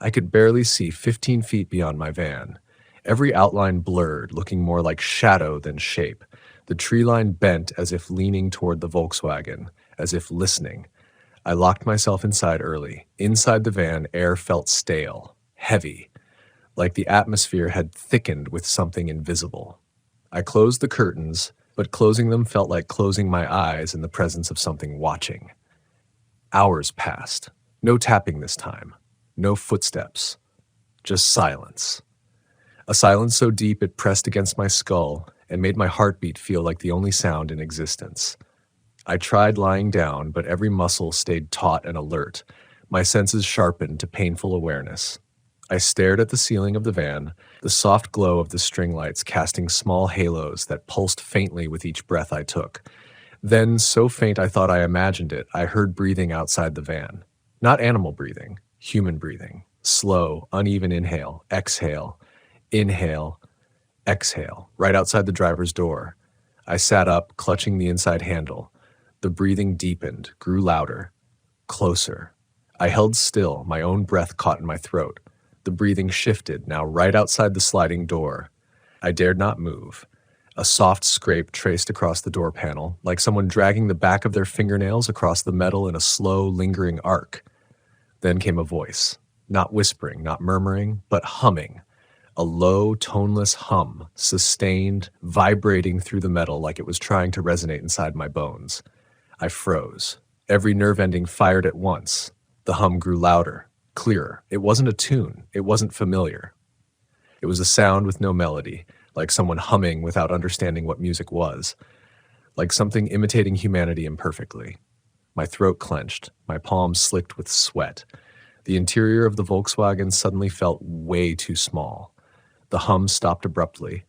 I could barely see 15 feet beyond my van. Every outline blurred, looking more like shadow than shape. The tree line bent as if leaning toward the Volkswagen, as if listening. I locked myself inside early. Inside the van, air felt stale, heavy, like the atmosphere had thickened with something invisible. I closed the curtains, but closing them felt like closing my eyes in the presence of something watching. Hours passed. No tapping this time. No footsteps. Just silence. A silence so deep it pressed against my skull and made my heartbeat feel like the only sound in existence. I tried lying down, but every muscle stayed taut and alert, my senses sharpened to painful awareness. I stared at the ceiling of the van, the soft glow of the string lights casting small halos that pulsed faintly with each breath I took. Then, so faint I thought I imagined it, I heard breathing outside the van. Not animal breathing, human breathing. Slow, uneven inhale, exhale, exhale, right outside the driver's door. I sat up, clutching the inside handle. The breathing deepened, grew louder, closer. I held still, my own breath caught in my throat. The breathing shifted, now right outside the sliding door. I dared not move. A soft scrape traced across the door panel, like someone dragging the back of their fingernails across the metal in a slow, lingering arc. Then came a voice, not whispering, not murmuring, but humming. A low, toneless hum, sustained, vibrating through the metal like it was trying to resonate inside my bones. I froze. Every nerve ending fired at once. The hum grew louder, clearer. It wasn't a tune. It wasn't familiar. It was a sound with no melody, like someone humming without understanding what music was, like something imitating humanity imperfectly. My throat clenched, my palms slicked with sweat. The interior of the Volkswagen suddenly felt way too small. The hum stopped abruptly.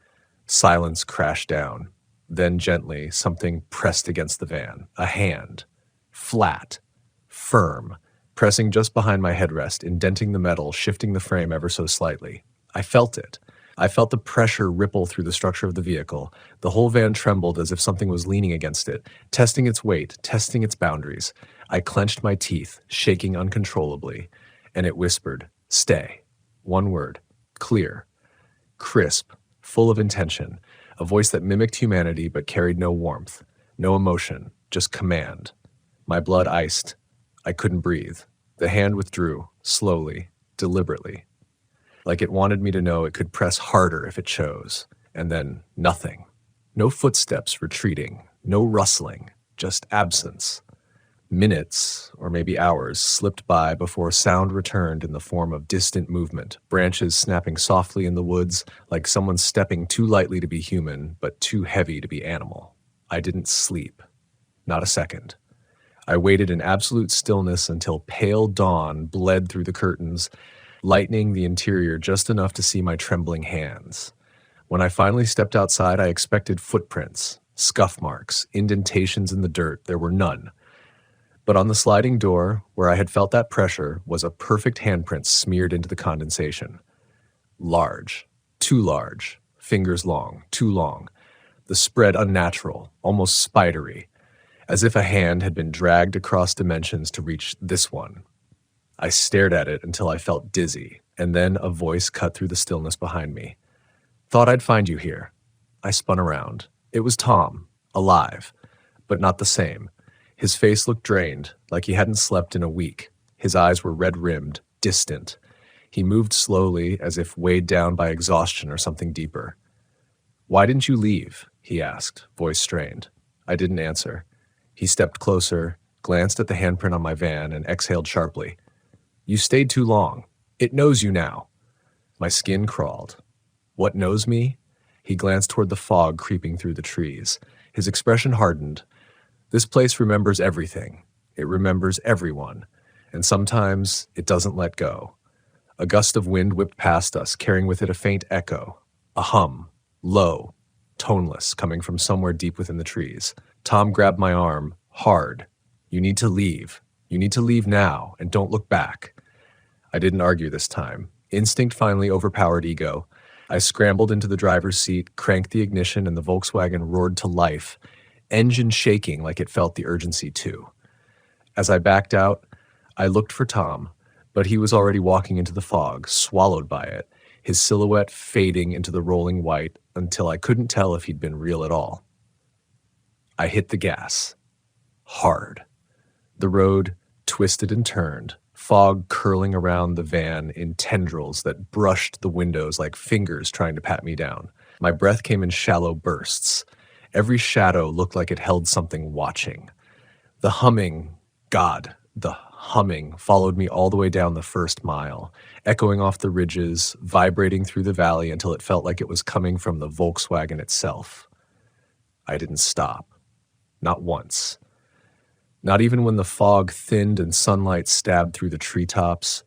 Silence crashed down. Then gently, something pressed against the van. A hand. Flat. Firm. Pressing just behind my headrest, indenting the metal, shifting the frame ever so slightly. I felt it. I felt the pressure ripple through the structure of the vehicle. The whole van trembled as if something was leaning against it, testing its weight, testing its boundaries. I clenched my teeth, shaking uncontrollably, and it whispered, "Stay." One word. Clear. Crisp. Full of intention. A voice that mimicked humanity but carried no warmth, no emotion, just command. My blood iced. I couldn't breathe. The hand withdrew, slowly, deliberately, like it wanted me to know it could press harder if it chose. And then nothing. No footsteps retreating, no rustling, just absence. Minutes, or maybe hours, slipped by before sound returned in the form of distant movement, branches snapping softly in the woods like someone stepping too lightly to be human, but too heavy to be animal. I didn't sleep. Not a second. I waited in absolute stillness until pale dawn bled through the curtains, lightening the interior just enough to see my trembling hands. When I finally stepped outside, I expected footprints, scuff marks, indentations in the dirt. There were none. But on the sliding door, where I had felt that pressure, was a perfect handprint smeared into the condensation. Large, too large, fingers long, too long. The spread unnatural, almost spidery, as if a hand had been dragged across dimensions to reach this one. I stared at it until I felt dizzy, and then a voice cut through the stillness behind me. "Thought I'd find you here." I spun around. It was Tom, alive, but not the same. His face looked drained, like he hadn't slept in a week. His eyes were red-rimmed, distant. He moved slowly, as if weighed down by exhaustion or something deeper. "Why didn't you leave?" he asked, voice strained. I didn't answer. He stepped closer, glanced at the handprint on my van, and exhaled sharply. "You stayed too long. It knows you now." My skin crawled. "What knows me?" He glanced toward the fog creeping through the trees. His expression hardened. "This place remembers everything. It remembers everyone. And sometimes it doesn't let go." A gust of wind whipped past us, carrying with it a faint echo. A hum, low, toneless, coming from somewhere deep within the trees. Tom grabbed my arm, hard. "You need to leave. You need to leave now, and don't look back." I didn't argue this time. Instinct finally overpowered ego. I scrambled into the driver's seat, cranked the ignition, and the Volkswagen roared to life, engine shaking like it felt the urgency too. As I backed out, I looked for Tom, but he was already walking into the fog, swallowed by it, his silhouette fading into the rolling white until I couldn't tell if he'd been real at all. I hit the gas. Hard. The road twisted and turned, fog curling around the van in tendrils that brushed the windows like fingers trying to pat me down. My breath came in shallow bursts. Every shadow looked like it held something watching. The humming, the humming followed me all the way down the first mile, echoing off the ridges, vibrating through the valley until it felt like it was coming from the Volkswagen itself. I didn't stop. Not once. Not even when the fog thinned and sunlight stabbed through the treetops.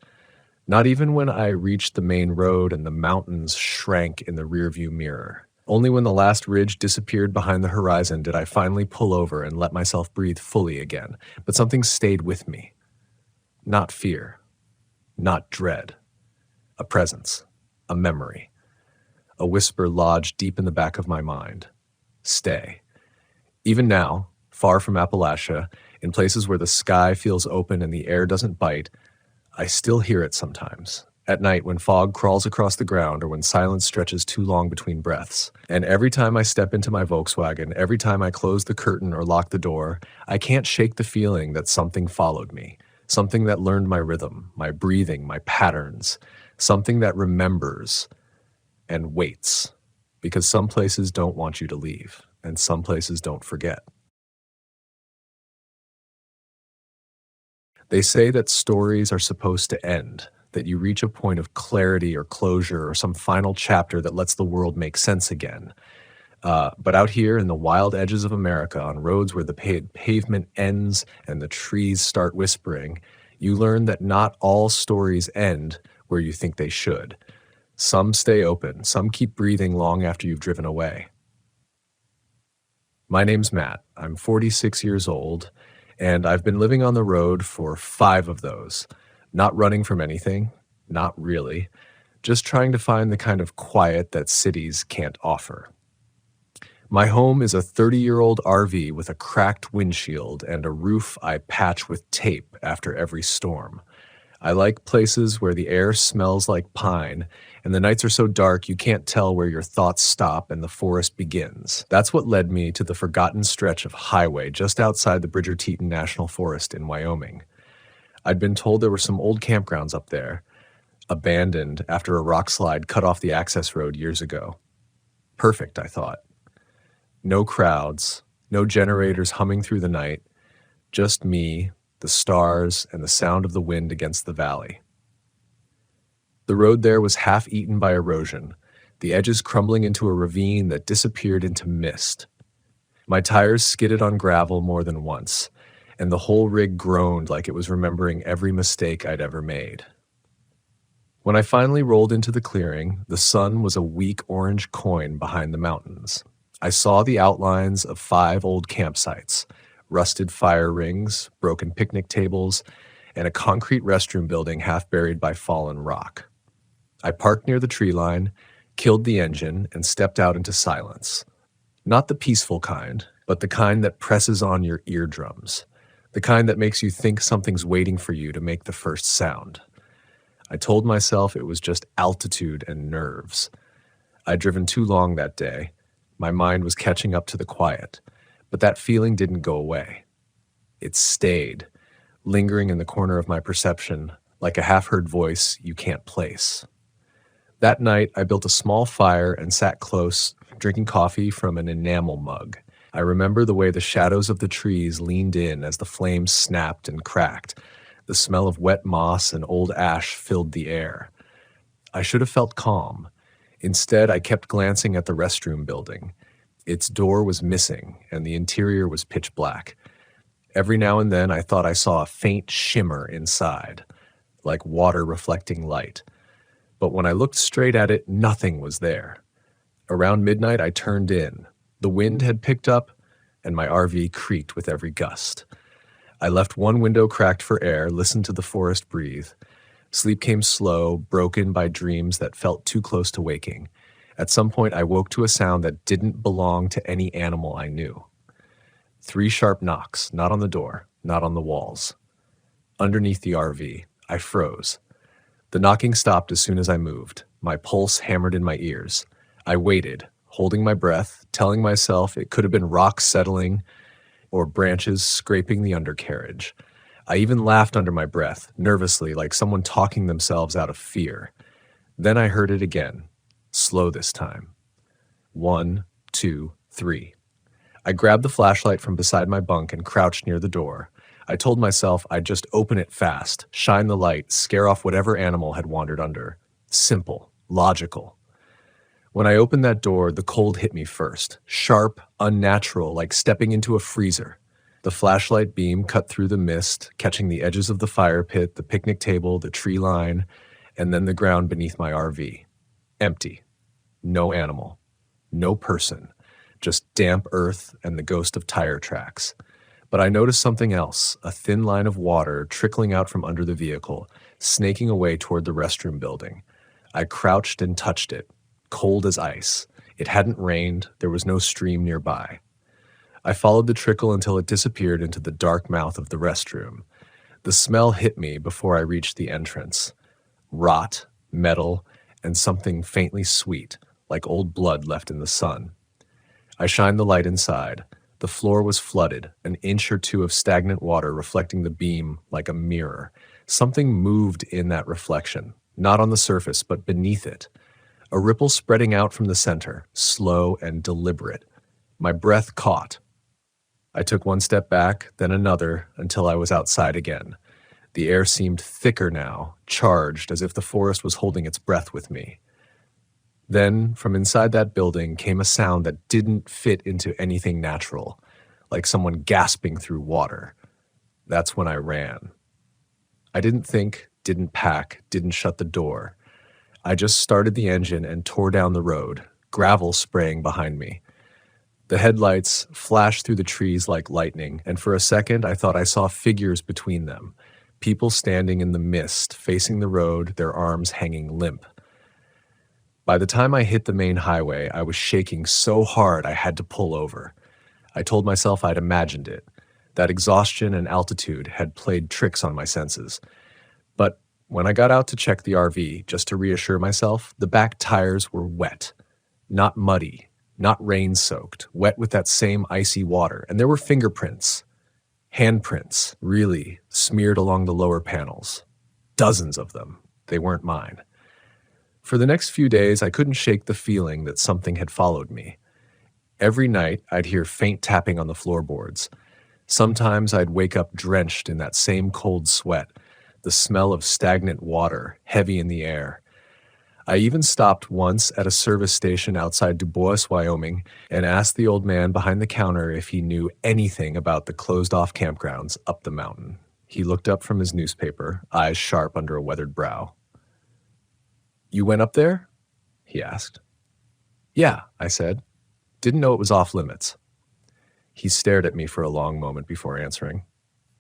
Not even when I reached the main road and the mountains shrank in the rearview mirror. Only when the last ridge disappeared behind the horizon did I finally pull over and let myself breathe fully again. But something stayed with me. Not fear. Not dread. A presence. A memory. A whisper lodged deep in the back of my mind. Stay. Even now, far from Appalachia, in places where the sky feels open and the air doesn't bite, I still hear it sometimes. At night when fog crawls across the ground or when silence stretches too long between breaths. And every time I step into my Volkswagen, every time I close the curtain or lock the door, I can't shake the feeling that something followed me. Something that learned my rhythm, my breathing, my patterns. Something that remembers and waits. Because some places don't want you to leave, and some places don't forget. They say that stories are supposed to end, that you reach a point of clarity or closure or some final chapter that lets the world make sense again. But out here in the wild edges of America, on roads where the pavement ends and the trees start whispering, you learn that not all stories end where you think they should. Some stay open, some keep breathing long after you've driven away. My name's Matt. I'm 46 years old, and I've been living on the road for 5 of those. Not running from anything, not really, just trying to find the kind of quiet that cities can't offer. My home is a 30-year-old RV with a cracked windshield and a roof I patch with tape after every storm. I like places where the air smells like pine, and the nights are so dark you can't tell where your thoughts stop and the forest begins. That's what led me to the forgotten stretch of highway just outside the Bridger Teton National Forest in Wyoming. I'd been told there were some old campgrounds up there, abandoned after a rock slide cut off the access road years ago. Perfect, I thought. No crowds, no generators humming through the night, just me, the stars, and the sound of the wind against the valley. The road there was half eaten by erosion, the edges crumbling into a ravine that disappeared into mist. My tires skidded on gravel more than once, and the whole rig groaned like it was remembering every mistake I'd ever made. When I finally rolled into the clearing, the sun was a weak orange coin behind the mountains. I saw the outlines of 5 old campsites, rusted fire rings, broken picnic tables, and a concrete restroom building half buried by fallen rock. I parked near the tree line, killed the engine, and stepped out into silence. Not the peaceful kind, but the kind that presses on your eardrums. The kind that makes you think something's waiting for you to make the first sound. I told myself it was just altitude and nerves. I'd driven too long that day. My mind was catching up to the quiet, but that feeling didn't go away. It stayed, lingering in the corner of my perception, like a half-heard voice you can't place. That night, I built a small fire and sat close, drinking coffee from an enamel mug. I remember the way the shadows of the trees leaned in as the flames snapped and cracked. The smell of wet moss and old ash filled the air. I should have felt calm. Instead, I kept glancing at the restroom building. Its door was missing, and the interior was pitch black. Every now and then, I thought I saw a faint shimmer inside, like water reflecting light. But when I looked straight at it, nothing was there. Around midnight, I turned in. The wind had picked up, and my RV creaked with every gust. I left one window cracked for air, listened to the forest breathe. Sleep came slow, broken by dreams that felt too close to waking. At some point, I woke to a sound that didn't belong to any animal I knew. 3 sharp knocks, not on the door, not on the walls. Underneath the RV, I froze. The knocking stopped as soon as I moved. My pulse hammered in my ears. I waited, holding my breath, telling myself it could have been rocks settling or branches scraping the undercarriage. I even laughed under my breath, nervously, like someone talking themselves out of fear. Then I heard it again, slow this time. 1, 2, 3. I grabbed the flashlight from beside my bunk and crouched near the door. I told myself I'd just open it fast, shine the light, scare off whatever animal had wandered under. Simple, logical. When I opened that door, the cold hit me first, sharp, unnatural, like stepping into a freezer. The flashlight beam cut through the mist, catching the edges of the fire pit, the picnic table, the tree line, and then the ground beneath my RV. Empty. No animal. No person. Just damp earth and the ghost of tire tracks. But I noticed something else, a thin line of water trickling out from under the vehicle, snaking away toward the restroom building. I crouched and touched it, cold as ice. It hadn't rained, there was no stream nearby. I followed the trickle until it disappeared into the dark mouth of the restroom. The smell hit me before I reached the entrance. Rot, metal, and something faintly sweet, like old blood left in the sun. I shined the light inside. The floor was flooded, an inch or two of stagnant water reflecting the beam like a mirror. Something moved in that reflection, not on the surface, but beneath it. A ripple spreading out from the center, slow and deliberate. My breath caught. I took one step back, then another, until I was outside again. The air seemed thicker now, charged, as if the forest was holding its breath with me. Then, from inside that building, came a sound that didn't fit into anything natural, like someone gasping through water. That's when I ran. I didn't think, didn't pack, didn't shut the door. I just started the engine and tore down the road, gravel spraying behind me. The headlights flashed through the trees like lightning, and for a second I thought I saw figures between them, people standing in the mist, facing the road, their arms hanging limp. By the time I hit the main highway, I was shaking so hard I had to pull over. I told myself I'd imagined it. That exhaustion and altitude had played tricks on my senses. But when I got out to check the RV, just to reassure myself, the back tires were wet. Not muddy, not rain-soaked, wet with that same icy water. And there were fingerprints. Handprints, really, smeared along the lower panels. Dozens of them. They weren't mine. For the next few days, I couldn't shake the feeling that something had followed me. Every night, I'd hear faint tapping on the floorboards. Sometimes I'd wake up drenched in that same cold sweat, the smell of stagnant water, heavy in the air. I even stopped once at a service station outside Dubois, Wyoming, and asked the old man behind the counter if he knew anything about the closed-off campgrounds up the mountain. He looked up from his newspaper, eyes sharp under a weathered brow. "You went up there?" he asked. "Yeah," I said. "Didn't know it was off limits." He stared at me for a long moment before answering.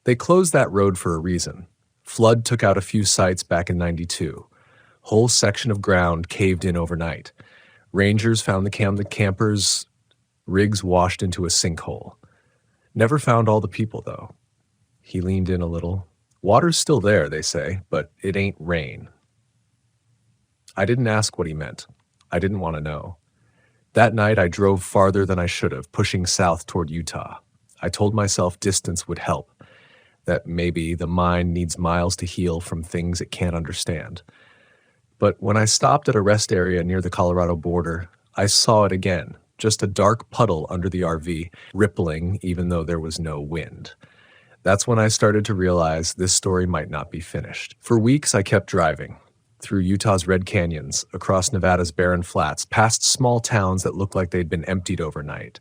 "They closed that road for a reason. Flood took out a few sites back in '92. Whole section of ground caved in overnight. Rangers found the campers' rigs washed into a sinkhole. Never found all the people, though." He leaned in a little. "Water's still there, they say, but it ain't rain." I didn't ask what he meant. I didn't want to know. That night, I drove farther than I should have, pushing south toward Utah. I told myself distance would help, that maybe the mind needs miles to heal from things it can't understand. But when I stopped at a rest area near the Colorado border, I saw it again, just a dark puddle under the RV, rippling even though there was no wind. That's when I started to realize this story might not be finished. For weeks, I kept driving. Through Utah's Red Canyons, across Nevada's barren flats, past small towns that looked like they'd been emptied overnight.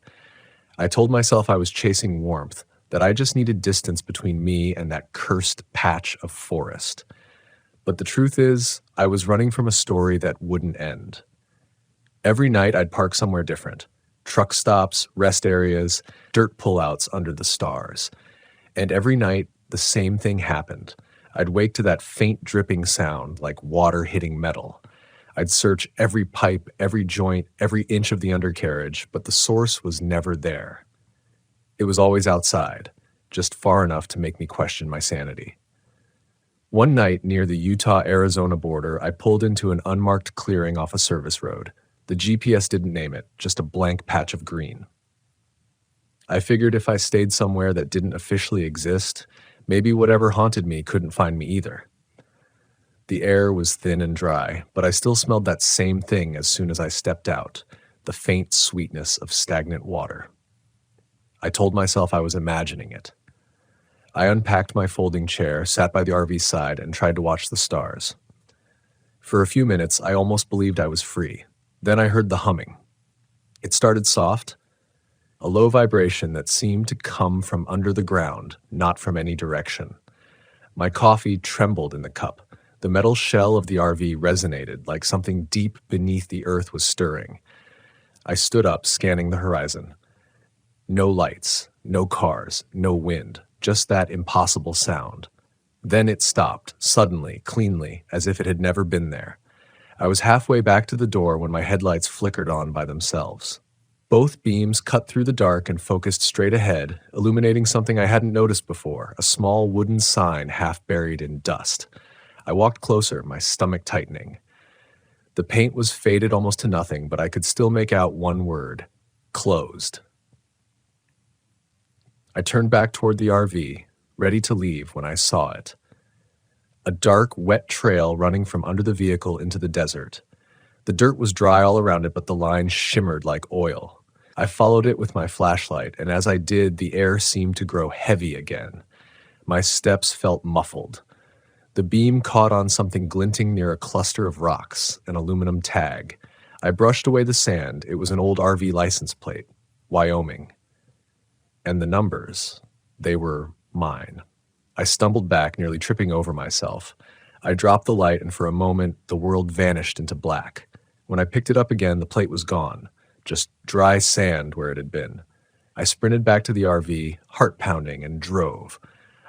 I told myself I was chasing warmth, that I just needed distance between me and that cursed patch of forest. But the truth is, I was running from a story that wouldn't end. Every night I'd park somewhere different. Truck stops, rest areas, dirt pullouts under the stars. And every night, the same thing happened. I'd wake to that faint dripping sound, like water hitting metal. I'd search every pipe, every joint, every inch of the undercarriage, but the source was never there. It was always outside, just far enough to make me question my sanity. One night near the Utah-Arizona border, I pulled into an unmarked clearing off a service road. The GPS didn't name it, just a blank patch of green. I figured if I stayed somewhere that didn't officially exist, maybe whatever haunted me couldn't find me either. The air was thin and dry, but I still smelled that same thing as soon as I stepped out, the faint sweetness of stagnant water. I told myself I was imagining it. I unpacked my folding chair, sat by the RV side, and tried to watch the stars. For a few minutes, I almost believed I was free. Then I heard the humming. It started soft, a low vibration that seemed to come from under the ground, not from any direction. My coffee trembled in the cup. The metal shell of the RV resonated like something deep beneath the earth was stirring. I stood up, scanning the horizon. No lights, no cars, no wind, just that impossible sound. Then it stopped, suddenly, cleanly, as if it had never been there. I was halfway back to the door when my headlights flickered on by themselves. Both beams cut through the dark and focused straight ahead, illuminating something I hadn't noticed before, a small wooden sign half buried in dust. I walked closer, my stomach tightening. The paint was faded almost to nothing, but I could still make out one word: closed. I turned back toward the RV, ready to leave when I saw it. A dark, wet trail running from under the vehicle into the desert. The dirt was dry all around it, but the line shimmered like oil. I followed it with my flashlight, and as I did, the air seemed to grow heavy again. My steps felt muffled. The beam caught on something glinting near a cluster of rocks, an aluminum tag. I brushed away the sand. It was an old RV license plate, Wyoming. And the numbers, they were mine. I stumbled back, nearly tripping over myself. I dropped the light, and for a moment, the world vanished into black. When I picked it up again, the plate was gone, just dry sand where it had been. I sprinted back to the RV, heart pounding, and drove.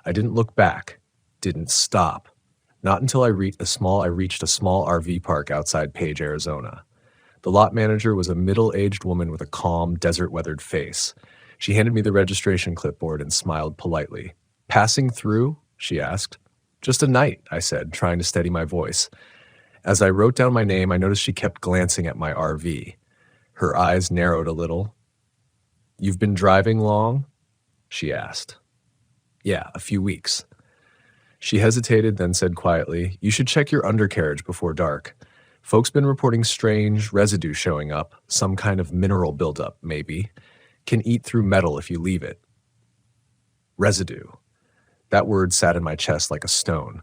I didn't look back, didn't stop. Not until I reached a small RV park outside Page, Arizona. The lot manager was a middle-aged woman with a calm, desert-weathered face. She handed me the registration clipboard and smiled politely. "Passing through?" she asked. "Just a night," I said, trying to steady my voice. As I wrote down my name, I noticed she kept glancing at my RV. Her eyes narrowed a little. "You've been driving long?" she asked. "Yeah, a few weeks." She hesitated, then said quietly, "You should check your undercarriage before dark. Folks been reporting strange residue showing up, some kind of mineral buildup, maybe. Can eat through metal if you leave it." Residue. That word sat in my chest like a stone.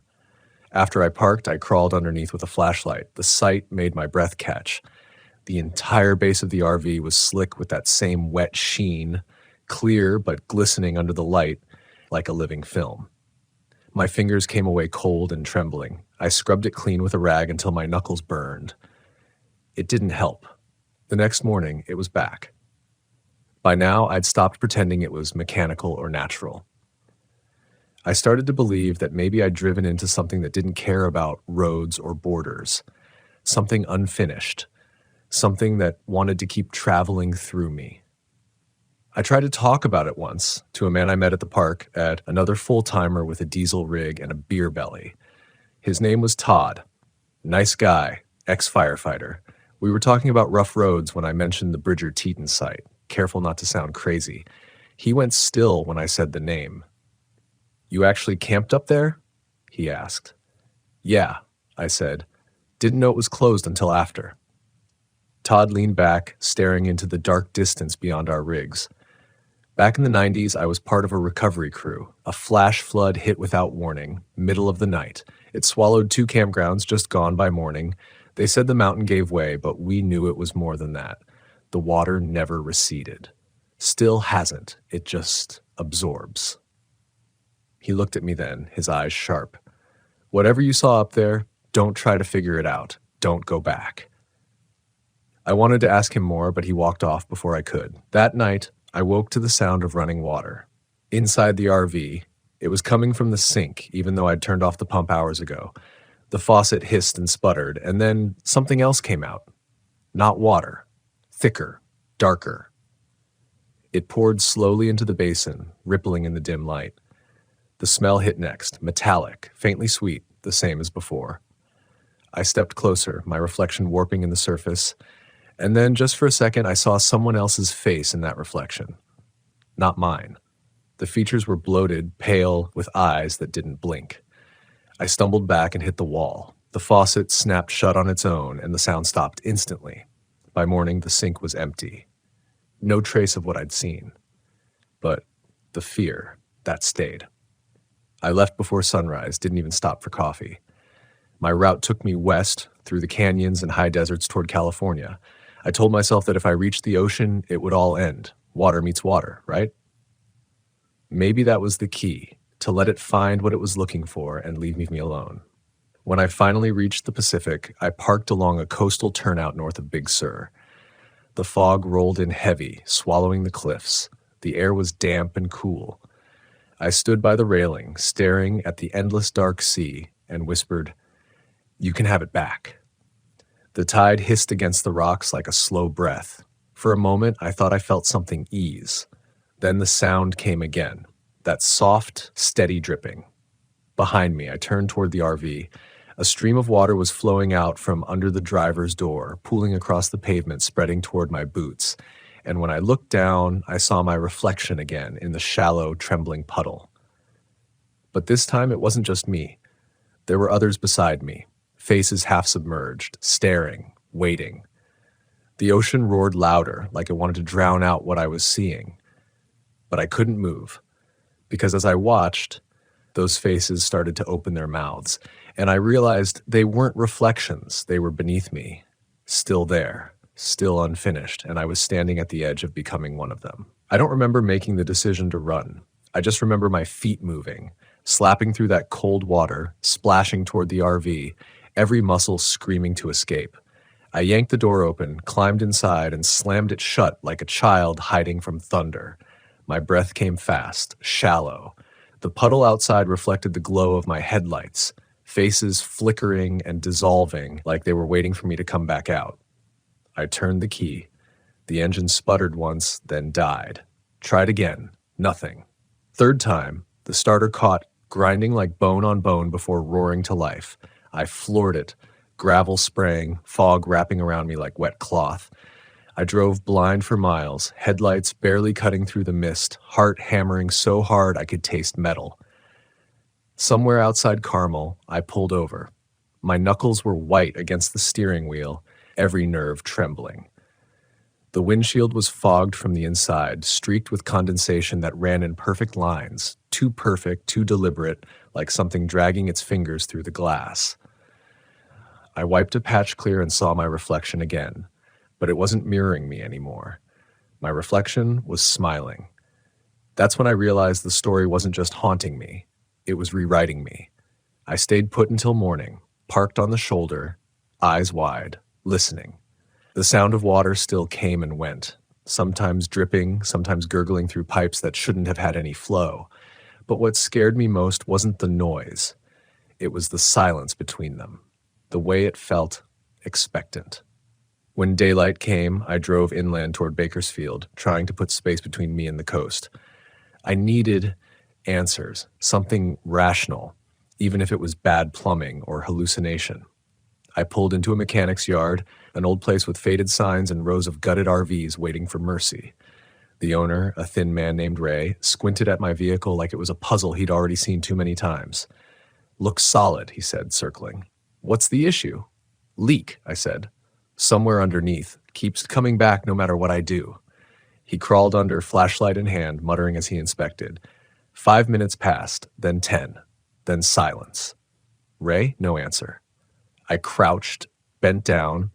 After I parked, I crawled underneath with a flashlight. The sight made my breath catch. The entire base of the RV was slick with that same wet sheen, clear but glistening under the light like a living film. My fingers came away cold and trembling. I scrubbed it clean with a rag until my knuckles burned. It didn't help. The next morning, it was back. By now, I'd stopped pretending it was mechanical or natural. I started to believe that maybe I'd driven into something that didn't care about roads or borders, something unfinished, something that wanted to keep traveling through me. I tried to talk about it once to a man I met at the park, at another full-timer with a diesel rig and a beer belly. His name was Todd. Nice guy, ex-firefighter. We were talking about rough roads when I mentioned the Bridger Teton site, careful not to sound crazy. He went still when I said the name. "You actually camped up there?" he asked. "Yeah," I said. "Didn't know it was closed until after." Todd leaned back, staring into the dark distance beyond our rigs. Back in the 90s, I was part of a recovery crew. A flash flood hit without warning, middle of the night. It swallowed 2 campgrounds just gone by morning. They said the mountain gave way, but we knew it was more than that. The water never receded. Still hasn't. It just absorbs. He looked at me then, his eyes sharp. "Whatever you saw up there, don't try to figure it out. Don't go back." I wanted to ask him more, but he walked off before I could. That night, I woke to the sound of running water. Inside the RV, it was coming from the sink, even though I'd turned off the pump hours ago. The faucet hissed and sputtered, and then something else came out. Not water. Thicker. Darker. It poured slowly into the basin, rippling in the dim light. The smell hit next, metallic, faintly sweet, the same as before. I stepped closer, my reflection warping in the surface, and then just for a second I saw someone else's face in that reflection. Not mine. The features were bloated, pale, with eyes that didn't blink. I stumbled back and hit the wall. The faucet snapped shut on its own, and the sound stopped instantly. By morning, the sink was empty. No trace of what I'd seen. But the fear, that stayed. I left before sunrise, didn't even stop for coffee. My route took me west, through the canyons and high deserts toward California. I told myself that if I reached the ocean, it would all end. Water meets water, right? Maybe that was the key, to let it find what it was looking for and leave me alone. When I finally reached the Pacific, I parked along a coastal turnout north of Big Sur. The fog rolled in heavy, swallowing the cliffs. The air was damp and cool. I stood by the railing, staring at the endless dark sea, and whispered, "You can have it back." The tide hissed against the rocks like a slow breath. For a moment, I thought I felt something ease. Then the sound came again, that soft, steady dripping. Behind me, I turned toward the RV. A stream of water was flowing out from under the driver's door, pooling across the pavement, spreading toward my boots. And when I looked down, I saw my reflection again in the shallow, trembling puddle. But this time it wasn't just me. There were others beside me, faces half submerged, staring, waiting. The ocean roared louder, like it wanted to drown out what I was seeing. But I couldn't move, because as I watched, those faces started to open their mouths, and I realized they weren't reflections, they were beneath me, still there, still unfinished, and I was standing at the edge of becoming one of them. I don't remember making the decision to run. I just remember my feet moving, slapping through that cold water, splashing toward the RV, every muscle screaming to escape. I yanked the door open, climbed inside, and slammed it shut like a child hiding from thunder. My breath came fast, shallow. The puddle outside reflected the glow of my headlights, faces flickering and dissolving like they were waiting for me to come back out. I turned the key. The engine sputtered once, then died. Tried again. Nothing. Third time, the starter caught, grinding like bone on bone before roaring to life. I floored it, gravel spraying, fog wrapping around me like wet cloth. I drove blind for miles, headlights barely cutting through the mist, heart hammering so hard I could taste metal. Somewhere outside Carmel, I pulled over. My knuckles were white against the steering wheel, every nerve trembling. The windshield was fogged from the inside, streaked with condensation that ran in perfect lines, too perfect, too deliberate, like something dragging its fingers through the glass. I wiped a patch clear and saw my reflection again. But it wasn't mirroring me anymore. My reflection was smiling. That's when I realized the story wasn't just haunting me, it was rewriting me. I stayed put until morning, parked on the shoulder, eyes wide, listening. The sound of water still came and went, sometimes dripping, sometimes gurgling through pipes that shouldn't have had any flow. But what scared me most wasn't the noise. It was the silence between them, the way it felt expectant. When daylight came, I drove inland toward Bakersfield, trying to put space between me and the coast. I needed answers, something rational, even if it was bad plumbing or hallucination. I pulled into a mechanic's yard, an old place with faded signs and rows of gutted RVs waiting for mercy. The owner, a thin man named Ray, squinted at my vehicle like it was a puzzle he'd already seen too many times. "Looks solid," he said, circling. "What's the issue?" "Leak," I said. "Somewhere underneath. Keeps coming back no matter what I do." He crawled under, flashlight in hand, muttering as he inspected. 5 minutes passed, then 10, then silence. "Ray?" No answer. I crouched, bent down,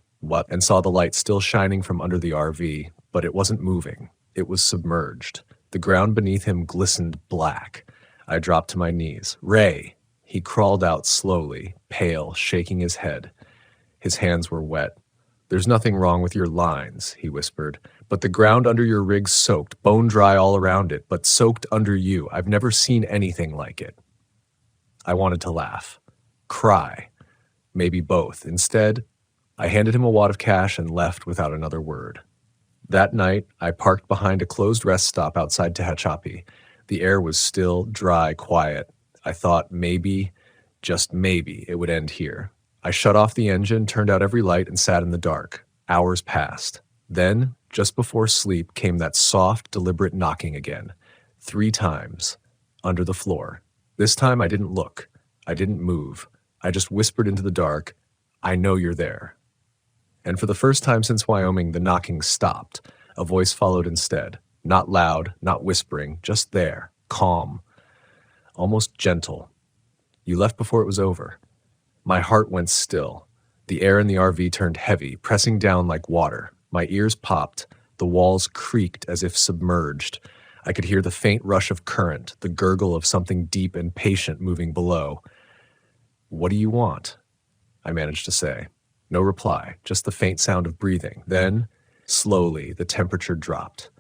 and saw the light still shining from under the RV, but it wasn't moving. It was submerged. The ground beneath him glistened black. I dropped to my knees. "Ray!" He crawled out slowly, pale, shaking his head. His hands were wet. "There's nothing wrong with your lines," he whispered, "but the ground under your rig's soaked, bone dry all around it, but soaked under you. I've never seen anything like it." I wanted to laugh, cry, maybe both. Instead, I handed him a wad of cash and left without another word. That night, I parked behind a closed rest stop outside Tehachapi. The air was still, dry, quiet. I thought maybe, just maybe, it would end here. I shut off the engine, turned out every light, and sat in the dark. Hours passed. Then, just before sleep, came that soft, deliberate knocking again. 3 times. Under the floor. This time I didn't look. I didn't move. I just whispered into the dark, "I know you're there." And for the first time since Wyoming, the knocking stopped. A voice followed instead. Not loud, not whispering, just there, calm, almost gentle. "You left before it was over." My heart went still. The air in the RV turned heavy, pressing down like water. My ears popped. The walls creaked as if submerged. I could hear the faint rush of current, the gurgle of something deep and patient moving below. "What do you want?" I managed to say. No reply, just the faint sound of breathing. Then, slowly, the temperature dropped.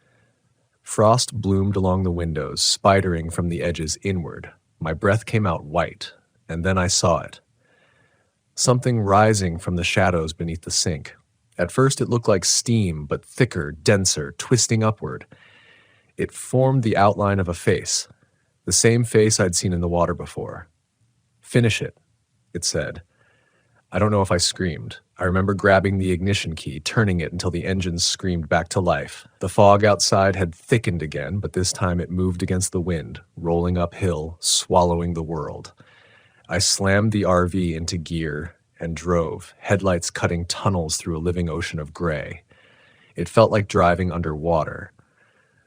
Frost bloomed along the windows, spidering from the edges inward. My breath came out white, and then I saw it. Something rising from the shadows beneath the sink. At first it looked like steam, but thicker, denser, twisting upward. It formed the outline of a face, the same face I'd seen in the water before. "Finish it," it said. I don't know if I screamed. I remember grabbing the ignition key, turning it until the engines screamed back to life. The fog outside had thickened again, but this time it moved against the wind, rolling uphill, swallowing the world. I slammed the RV into gear and drove, headlights cutting tunnels through a living ocean of gray. It felt like driving underwater.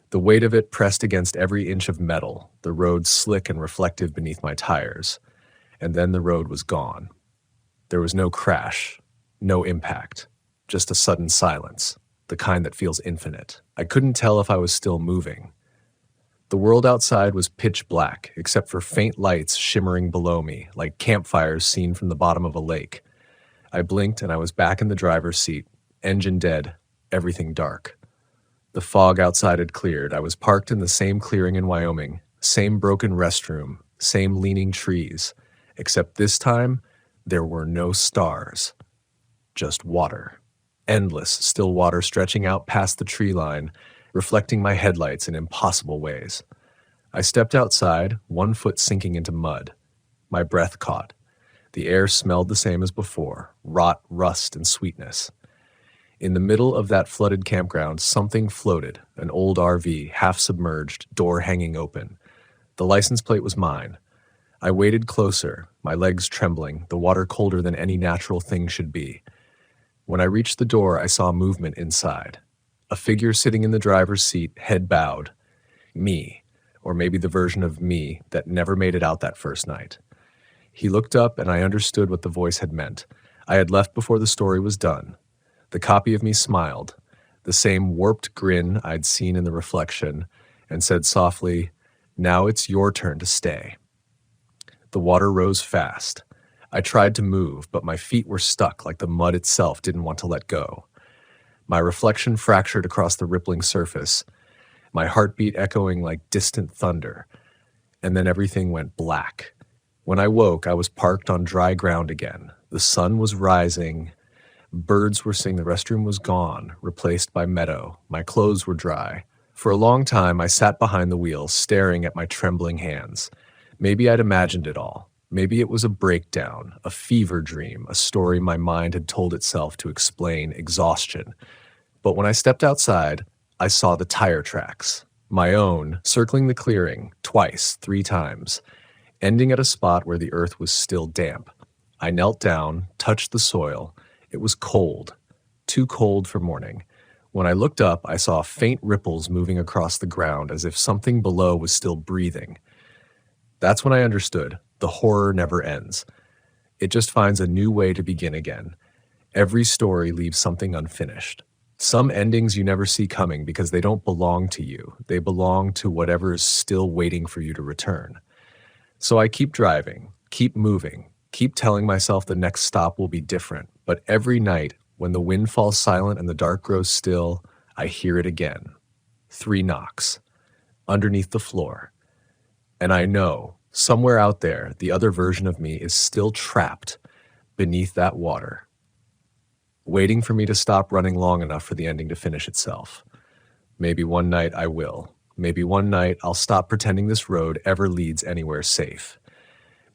The weight of it pressed against every inch of metal, the road slick and reflective beneath my tires. And then the road was gone. There was no crash, no impact, just a sudden silence, the kind that feels infinite. I couldn't tell if I was still moving. The world outside was pitch black, except for faint lights shimmering below me, like campfires seen from the bottom of a lake. I blinked and I was back in the driver's seat, engine dead, everything dark. The fog outside had cleared. I was parked in the same clearing in Wyoming, same broken restroom, same leaning trees, except this time, there were no stars, just water. Endless, still water stretching out past the tree line, reflecting my headlights in impossible ways. I stepped outside, one foot sinking into mud. My breath caught. The air smelled the same as before, rot, rust, and sweetness. In the middle of that flooded campground, something floated, an old RV, half submerged, door hanging open. The license plate was mine. I waded closer, my legs trembling, the water colder than any natural thing should be. When I reached the door, I saw movement inside. A figure sitting in the driver's seat, head bowed. Me, or maybe the version of me that never made it out that first night. He looked up and I understood what the voice had meant. I had left before the story was done. The copy of me smiled, the same warped grin I'd seen in the reflection, and said softly, "Now it's your turn to stay." The water rose fast. I tried to move, but my feet were stuck like the mud itself didn't want to let go. My reflection fractured across the rippling surface, my heartbeat echoing like distant thunder. And then everything went black. When I woke, I was parked on dry ground again. The sun was rising. Birds were singing. The restroom was gone, replaced by meadow. My clothes were dry. For a long time, I sat behind the wheel, staring at my trembling hands. Maybe I'd imagined it all. Maybe it was a breakdown, a fever dream, a story my mind had told itself to explain exhaustion. But when I stepped outside, I saw the tire tracks, my own, circling the clearing, twice, 3 times, ending at a spot where the earth was still damp. I knelt down, touched the soil. It was cold, too cold for morning. When I looked up, I saw faint ripples moving across the ground as if something below was still breathing. That's when I understood. The horror never ends. It just finds a new way to begin again. Every story leaves something unfinished. Some endings you never see coming because they don't belong to you. They belong to whatever is still waiting for you to return. So I keep driving, keep moving, keep telling myself the next stop will be different. But every night, when the wind falls silent and the dark grows still, I hear it again. 3 knocks. Underneath the floor. And I know, somewhere out there, the other version of me is still trapped beneath that water, waiting for me to stop running long enough for the ending to finish itself. Maybe one night I will. Maybe one night I'll stop pretending this road ever leads anywhere safe.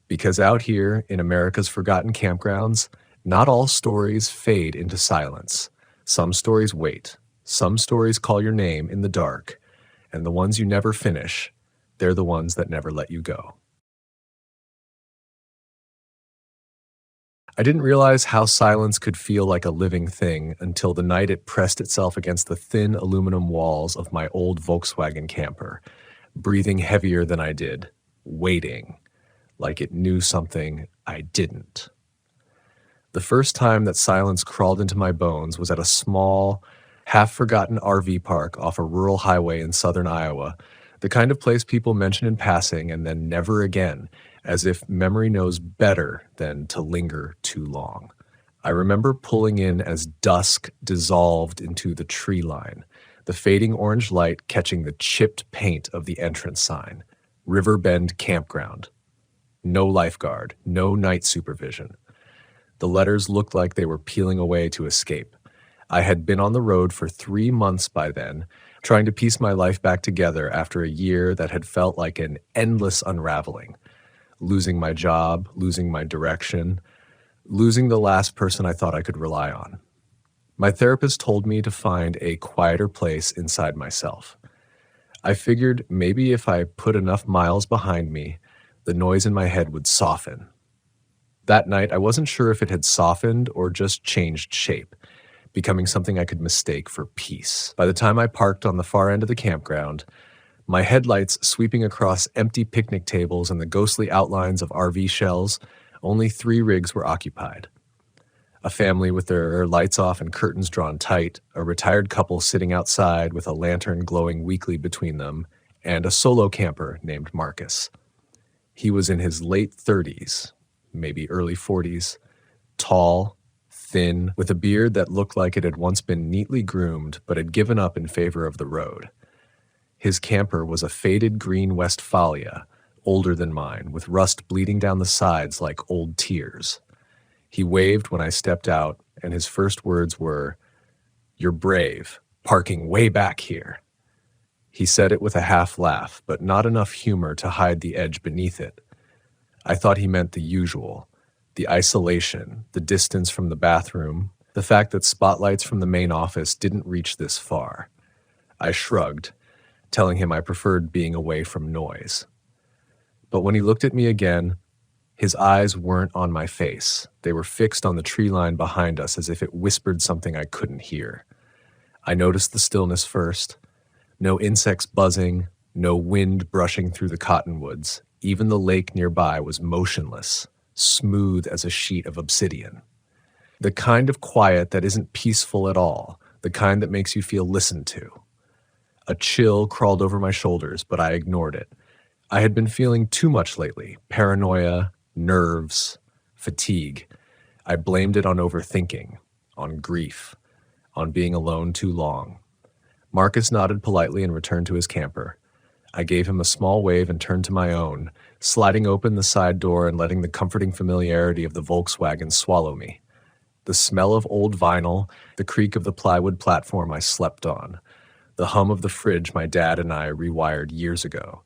Because out here in America's forgotten campgrounds, not all stories fade into silence. Some stories wait. Some stories call your name in the dark. And the ones you never finish, they're the ones that never let you go. I didn't realize how silence could feel like a living thing until the night it pressed itself against the thin aluminum walls of my old Volkswagen camper, breathing heavier than I did, waiting, like it knew something I didn't. The first time that silence crawled into my bones was at a small, half-forgotten RV park off a rural highway in southern Iowa, the kind of place people mention in passing and then never again, as if memory knows better than to linger too long. I remember pulling in as dusk dissolved into the tree line, the fading orange light catching the chipped paint of the entrance sign, Riverbend Campground. No lifeguard, no night supervision. The letters looked like they were peeling away to escape. I had been on the road for 3 months by then, trying to piece my life back together after a year that had felt like an endless unraveling. Losing my job, losing my direction, losing the last person I thought I could rely on. My therapist told me to find a quieter place inside myself. I figured maybe if I put enough miles behind me, the noise in my head would soften. That night, I wasn't sure if it had softened or just changed shape, becoming something I could mistake for peace. By the time I parked on the far end of the campground, my headlights sweeping across empty picnic tables and the ghostly outlines of RV shells, only 3 rigs were occupied. A family with their lights off and curtains drawn tight, a retired couple sitting outside with a lantern glowing weakly between them, and a solo camper named Marcus. He was in his late 30s, maybe early 40s, tall, thin, with a beard that looked like it had once been neatly groomed but had given up in favor of the road. His camper was a faded green Westfalia, older than mine, with rust bleeding down the sides like old tears. He waved when I stepped out, and his first words were, "You're brave, parking way back here." He said it with a half laugh, but not enough humor to hide the edge beneath it. I thought he meant the usual, the isolation, the distance from the bathroom, the fact that spotlights from the main office didn't reach this far. I shrugged, telling him I preferred being away from noise. But when he looked at me again, his eyes weren't on my face. They were fixed on the tree line behind us as if it whispered something I couldn't hear. I noticed the stillness first. No insects buzzing, no wind brushing through the cottonwoods. Even the lake nearby was motionless, smooth as a sheet of obsidian. The kind of quiet that isn't peaceful at all, the kind that makes you feel listened to. A chill crawled over my shoulders, but I ignored it. I had been feeling too much lately, paranoia, nerves, fatigue. I blamed it on overthinking, on grief, on being alone too long. Marcus nodded politely and returned to his camper. I gave him a small wave and turned to my own, sliding open the side door and letting the comforting familiarity of the Volkswagen swallow me. The smell of old vinyl, the creak of the plywood platform I slept on, the hum of the fridge my dad and I rewired years ago.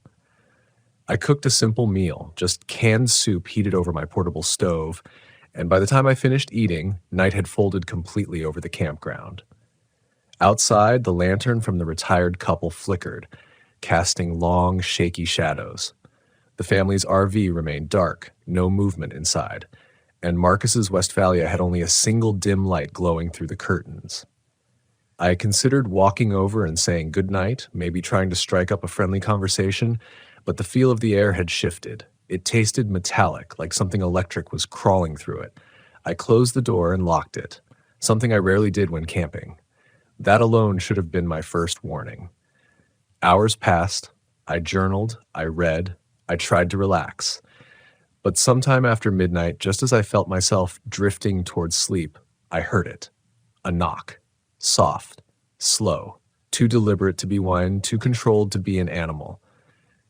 I cooked a simple meal, just canned soup heated over my portable stove, and by the time I finished eating, night had folded completely over the campground. Outside, the lantern from the retired couple flickered, casting long, shaky shadows. The family's RV remained dark, no movement inside, and Marcus's Westfalia had only a single dim light glowing through the curtains. I considered walking over and saying goodnight, maybe trying to strike up a friendly conversation, but the feel of the air had shifted. It tasted metallic, like something electric was crawling through it. I closed the door and locked it, something I rarely did when camping. That alone should have been my first warning. Hours passed. I journaled, I read, I tried to relax. But sometime after midnight, just as I felt myself drifting towards sleep, I heard it. A knock. Soft, slow, too deliberate to be one, too controlled to be an animal.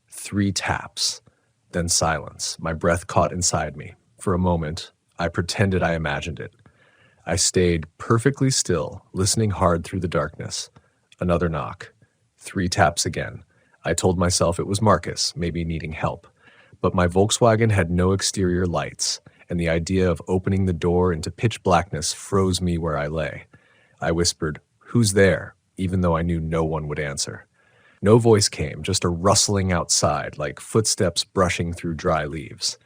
3 taps, then silence. My breath caught inside me. For a moment, I pretended I imagined it. I stayed perfectly still, listening hard through the darkness. Another knock. 3 taps again. I told myself it was Marcus, maybe needing help. But my Volkswagen had no exterior lights, and the idea of opening the door into pitch blackness froze me where I lay. I whispered, "Who's there?" even though I knew no one would answer. No voice came, just a rustling outside, like footsteps brushing through dry leaves.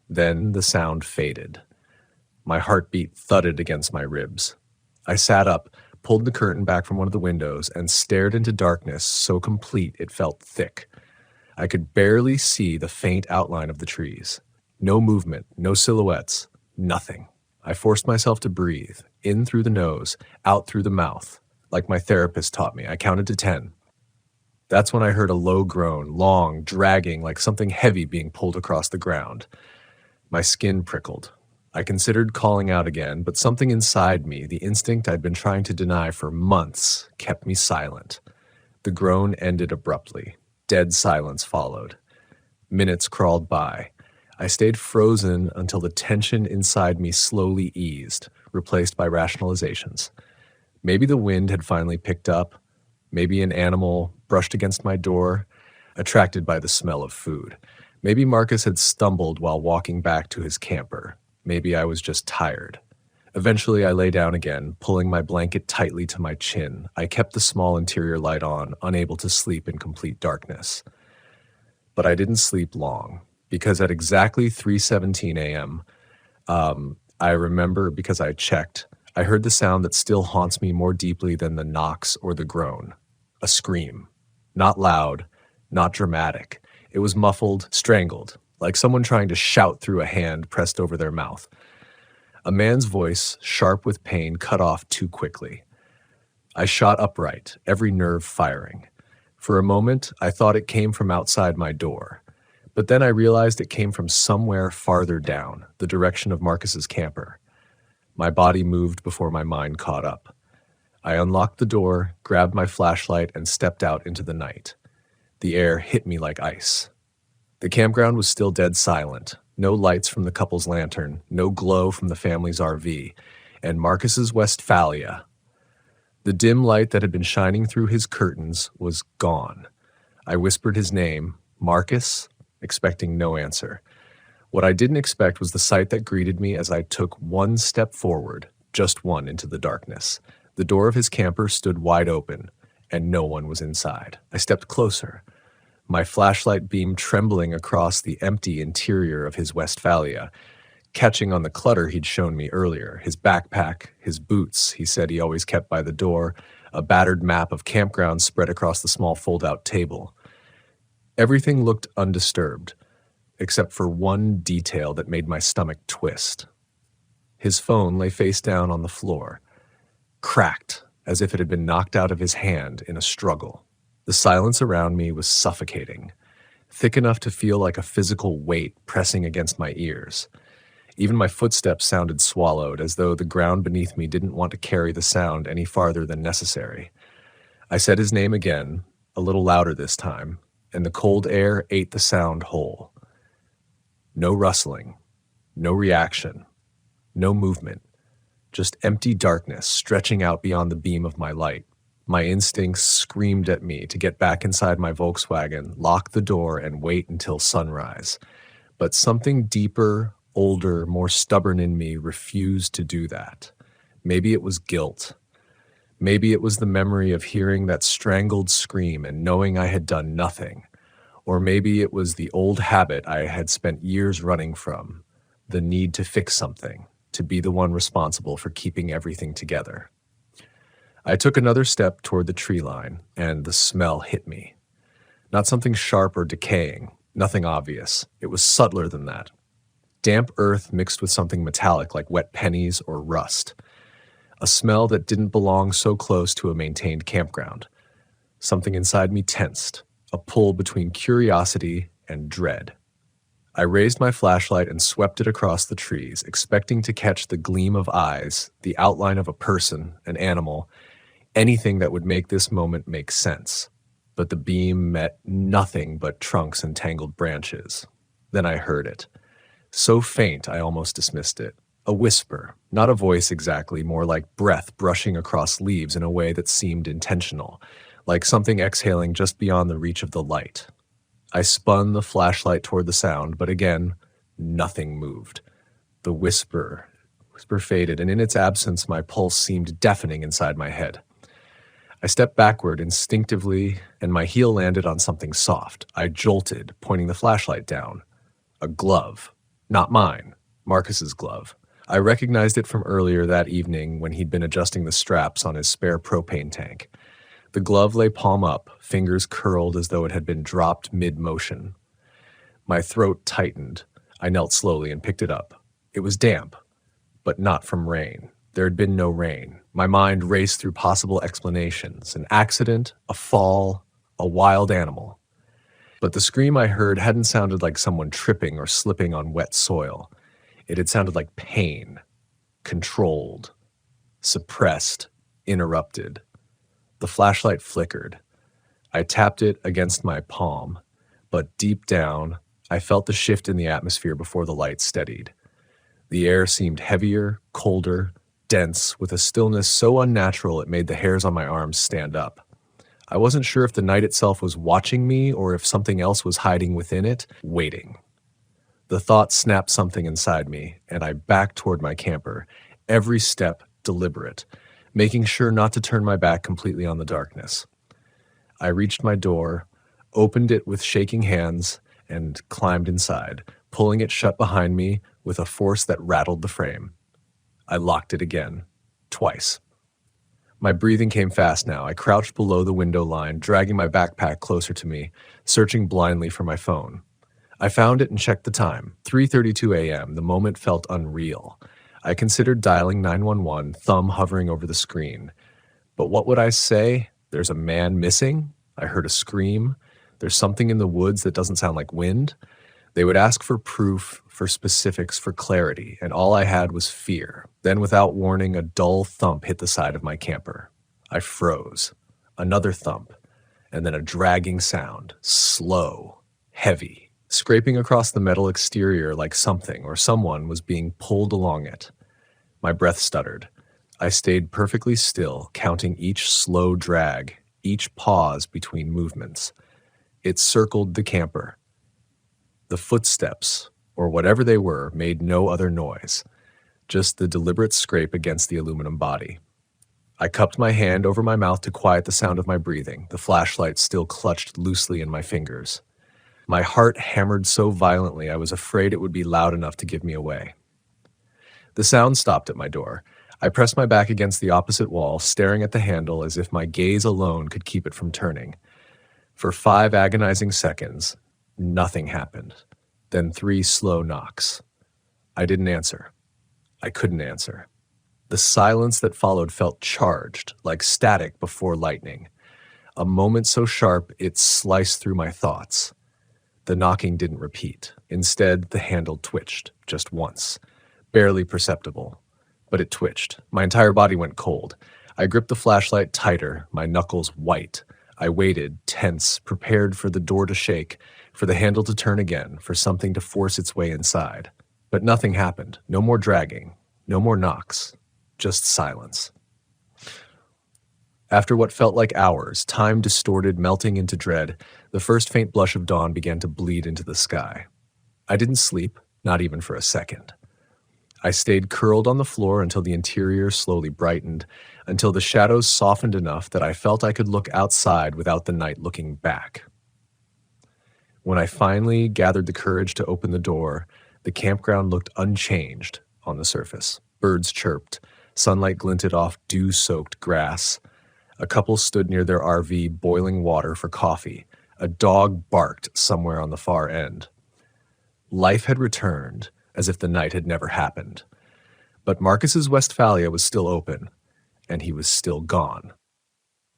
Then the sound faded. My heartbeat thudded against my ribs. I sat up, pulled the curtain back from one of the windows, and stared into darkness so complete it felt thick. I could barely see the faint outline of the trees. No movement, no silhouettes, nothing. I forced myself to breathe, in through the nose, out through the mouth. like my therapist taught me. I counted to 10. That's when I heard a low groan, long, dragging, like something heavy being pulled across the ground. My skin prickled. I considered calling out again, but something inside me, the instinct I'd been trying to deny for months, kept me silent. The groan ended abruptly. Dead silence followed. Minutes crawled by. I stayed frozen until the tension inside me slowly eased, replaced by rationalizations. Maybe the wind had finally picked up. Maybe an animal brushed against my door, attracted by the smell of food. Maybe Marcus had stumbled while walking back to his camper. Maybe I was just tired. Eventually, I lay down again, pulling my blanket tightly to my chin. I kept the small interior light on, unable to sleep in complete darkness. But I didn't sleep long, because at exactly 3:17 a.m., I remember, because I checked, I heard the sound that still haunts me more deeply than the knocks or the groan. A scream. Not loud, not dramatic. It was muffled, strangled, like someone trying to shout through a hand pressed over their mouth. A man's voice, sharp with pain, cut off too quickly. I shot upright, every nerve firing. For a moment, I thought it came from outside my door. But then I realized it came from somewhere farther down, the direction of Marcus's camper. My body moved before my mind caught up. I unlocked the door, grabbed my flashlight, and stepped out into the night. The air hit me like ice. The campground was still dead silent. No lights from the couple's lantern, no glow from the family's RV, and Marcus's Westphalia. The dim light that had been shining through his curtains was gone. I whispered his name, Marcus, expecting no answer. What I didn't expect was the sight that greeted me as I took one step forward, just one, into the darkness. The door of his camper stood wide open, and no one was inside. I stepped closer, my flashlight beam trembling across the empty interior of his Westphalia, catching on the clutter he'd shown me earlier. His backpack, his boots he said he always kept by the door, a battered map of campgrounds spread across the small fold-out table. Everything looked undisturbed, except for one detail that made my stomach twist. His phone lay face down on the floor, cracked as if it had been knocked out of his hand in a struggle. The silence around me was suffocating, thick enough to feel like a physical weight pressing against my ears. Even my footsteps sounded swallowed, as though the ground beneath me didn't want to carry the sound any farther than necessary. I said his name again, a little louder this time, and the cold air ate the sound whole. No rustling, no reaction, no movement, just empty darkness stretching out beyond the beam of my light. My instincts screamed at me to get back inside my Volkswagen, lock the door, and wait until sunrise. But something deeper, older, more stubborn in me refused to do that. Maybe it was guilt. Maybe it was the memory of hearing that strangled scream and knowing I had done nothing. Or maybe it was the old habit I had spent years running from, the need to fix something, to be the one responsible for keeping everything together. I took another step toward the tree line, and the smell hit me. Not something sharp or decaying, nothing obvious. It was subtler than that. Damp earth mixed with something metallic like wet pennies or rust. A smell that didn't belong so close to a maintained campground. Something inside me tensed, a pull between curiosity and dread. I raised my flashlight and swept it across the trees, expecting to catch the gleam of eyes, the outline of a person, an animal, anything that would make this moment make sense. But the beam met nothing but trunks and tangled branches. Then I heard it. So faint I almost dismissed it. A whisper, not a voice exactly, more like breath brushing across leaves in a way that seemed intentional, like something exhaling just beyond the reach of the light. I spun the flashlight toward the sound, but again, nothing moved. The whisper faded, and in its absence, my pulse seemed deafening inside my head. I stepped backward instinctively, and my heel landed on something soft. I jolted, pointing the flashlight down. A glove. Not mine. Marcus's glove. I recognized it from earlier that evening when he'd been adjusting the straps on his spare propane tank. The glove lay palm up, fingers curled as though it had been dropped mid-motion. My throat tightened. I knelt slowly and picked it up. It was damp, but not from rain. There had been no rain. My mind raced through possible explanations: an accident, a fall, a wild animal. But the scream I heard hadn't sounded like someone tripping or slipping on wet soil. It had sounded like pain, controlled, suppressed, interrupted. The flashlight flickered. I tapped it against my palm, but deep down, I felt the shift in the atmosphere before the light steadied. The air seemed heavier, colder, dense, with a stillness so unnatural it made the hairs on my arms stand up. I wasn't sure if the night itself was watching me or if something else was hiding within it, waiting. The thought snapped something inside me, and I backed toward my camper, every step deliberate, making sure not to turn my back completely on the darkness. I reached my door, opened it with shaking hands, and climbed inside, pulling it shut behind me with a force that rattled the frame. I locked it again, twice. My breathing came fast now. I crouched below the window line, dragging my backpack closer to me, searching blindly for my phone. I found it and checked the time, 3:32 a.m. The moment felt unreal. I considered dialing 911, thumb hovering over the screen. But what would I say? There's a man missing? I heard a scream. There's something in the woods that doesn't sound like wind. They would ask for proof, for specifics, for clarity, and all I had was fear. Then, without warning, a dull thump hit the side of my camper. I froze. Another thump, and then a dragging sound, slow, heavy, scraping across the metal exterior like something or someone was being pulled along it. My breath stuttered. I stayed perfectly still, counting each slow drag, each pause between movements. It circled the camper. The footsteps, or whatever they were, made no other noise, just the deliberate scrape against the aluminum body. I cupped my hand over my mouth to quiet the sound of my breathing, the flashlight still clutched loosely in my fingers. My heart hammered so violently I was afraid it would be loud enough to give me away. The sound stopped at my door. I pressed my back against the opposite wall, staring at the handle as if my gaze alone could keep it from turning. For 5 agonizing seconds, nothing happened. Then 3 slow knocks. I didn't answer. I couldn't answer. The silence that followed felt charged, like static before lightning. A moment so sharp it sliced through my thoughts. The knocking didn't repeat. Instead, the handle twitched, just once. Barely perceptible. But it twitched. My entire body went cold. I gripped the flashlight tighter, my knuckles white. I waited, tense, prepared for the door to shake, for the handle to turn again, for something to force its way inside. But nothing happened. No more dragging. No more knocks. Just silence. After what felt like hours, time distorted, melting into dread, the first faint blush of dawn began to bleed into the sky. I didn't sleep, not even for a second. I stayed curled on the floor until the interior slowly brightened, until the shadows softened enough that I felt I could look outside without the night looking back. When I finally gathered the courage to open the door, the campground looked unchanged on the surface. Birds chirped, sunlight glinted off dew-soaked grass. A couple stood near their RV boiling water for coffee. A dog barked somewhere on the far end. Life had returned, as if the night had never happened. But Marcus's Westphalia was still open, and he was still gone.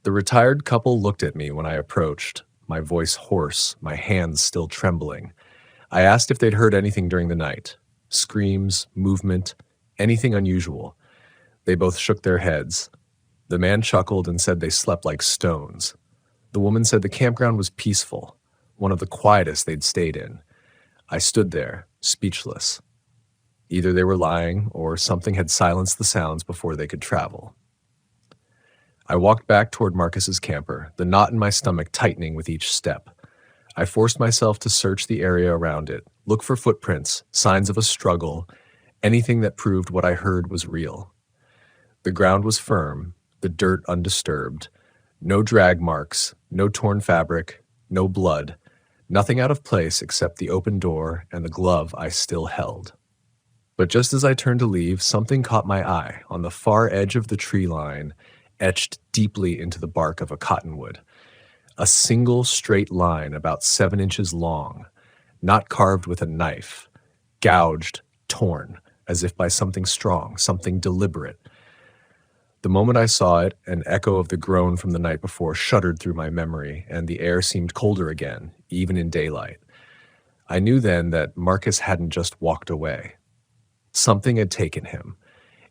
The retired couple looked at me when I approached, my voice hoarse, my hands still trembling. I asked if they'd heard anything during the night. Screams, movement, anything unusual. They both shook their heads. The man chuckled and said they slept like stones. The woman said the campground was peaceful, one of the quietest they'd stayed in. I stood there, speechless. Either they were lying, or something had silenced the sounds before they could travel. I walked back toward Marcus's camper, the knot in my stomach tightening with each step. I forced myself to search the area around it, look for footprints, signs of a struggle, anything that proved what I heard was real. The ground was firm, the dirt undisturbed. No drag marks, no torn fabric, no blood. Nothing out of place except the open door and the glove I still held. But just as I turned to leave, something caught my eye on the far edge of the tree line, etched deeply into the bark of a cottonwood. A single straight line about 7 inches long, not carved with a knife, gouged, torn, as if by something strong, something deliberate. The moment I saw it, an echo of the groan from the night before shuddered through my memory, and the air seemed colder again, even in daylight. I knew then that Marcus hadn't just walked away. Something had taken him,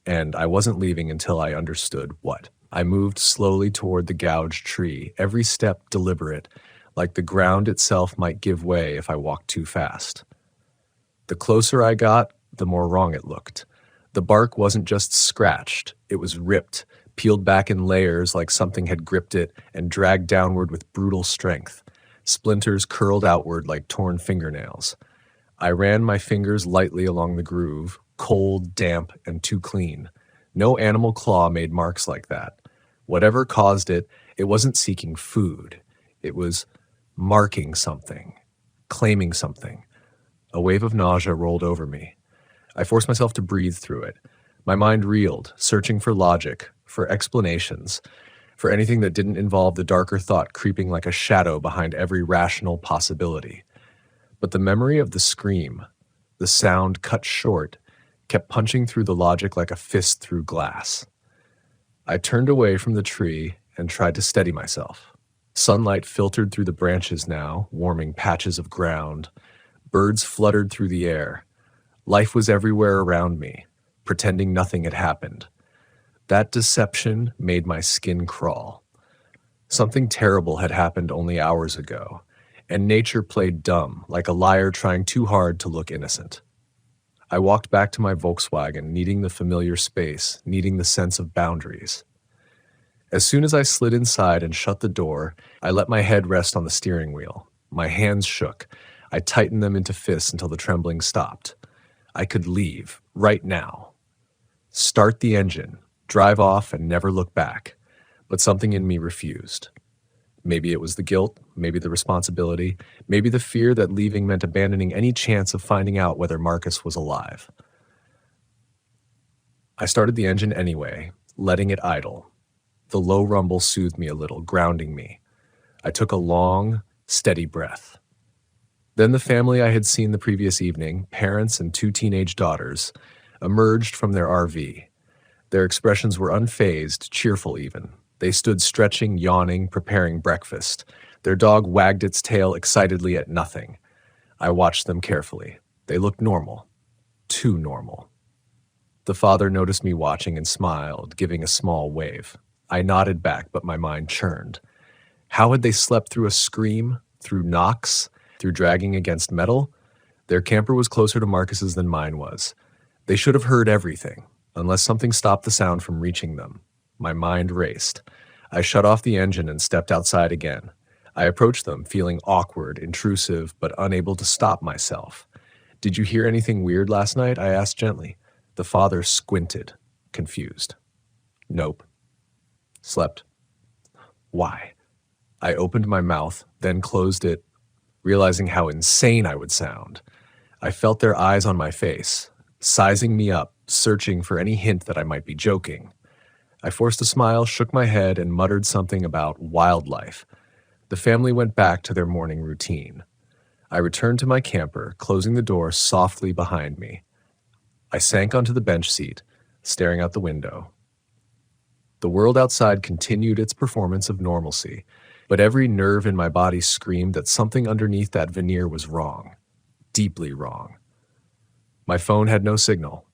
and I wasn't leaving until I understood what. I moved slowly toward the gouged tree, every step deliberate, like the ground itself might give way if I walked too fast. The closer I got, the more wrong it looked. The bark wasn't just scratched, it was ripped, peeled back in layers like something had gripped it and dragged downward with brutal strength. Splinters curled outward like torn fingernails. I ran my fingers lightly along the groove, cold, damp, and too clean. No animal claw made marks like that. Whatever caused it, it wasn't seeking food. It was marking something, claiming something. A wave of nausea rolled over me. I forced myself to breathe through it. My mind reeled, searching for logic, for explanations, for anything that didn't involve the darker thought creeping like a shadow behind every rational possibility. But the memory of the scream, the sound cut short, kept punching through the logic like a fist through glass. I turned away from the tree and tried to steady myself. Sunlight filtered through the branches now, warming patches of ground. Birds fluttered through the air. Life was everywhere around me, pretending nothing had happened. That deception made my skin crawl. Something terrible had happened only hours ago, and nature played dumb, like a liar trying too hard to look innocent. I walked back to my Volkswagen, needing the familiar space, needing the sense of boundaries. As soon as I slid inside and shut the door, I let my head rest on the steering wheel. My hands shook. I tightened them into fists until the trembling stopped. I could leave, right now. Start the engine, drive off, and never look back. But something in me refused. Maybe it was the guilt, maybe the responsibility, maybe the fear that leaving meant abandoning any chance of finding out whether Marcus was alive. I started the engine anyway, letting it idle. The low rumble soothed me a little, grounding me. I took a long, steady breath. Then the family I had seen the previous evening, parents and 2 teenage daughters, emerged from their RV. Their expressions were unfazed, cheerful even. They stood stretching, yawning, preparing breakfast. Their dog wagged its tail excitedly at nothing. I watched them carefully. They looked normal. Too normal. The father noticed me watching and smiled, giving a small wave. I nodded back, but my mind churned. How had they slept through a scream, through knocks, through dragging against metal? Their camper was closer to Marcus's than mine was. They should have heard everything, unless something stopped the sound from reaching them. My mind raced. I shut off the engine and stepped outside again. I approached them, feeling awkward, intrusive, but unable to stop myself. "Did you hear anything weird last night?" I asked gently. The father squinted, confused. "Nope." "Slept." "Why?" I opened my mouth, then closed it, realizing how insane I would sound. I felt their eyes on my face, sizing me up, searching for any hint that I might be joking. I forced a smile, shook my head, and muttered something about wildlife. The family went back to their morning routine. I returned to my camper, closing the door softly behind me. I sank onto the bench seat, staring out the window. The world outside continued its performance of normalcy, but every nerve in my body screamed that something underneath that veneer was wrong, deeply wrong. My phone had no signal.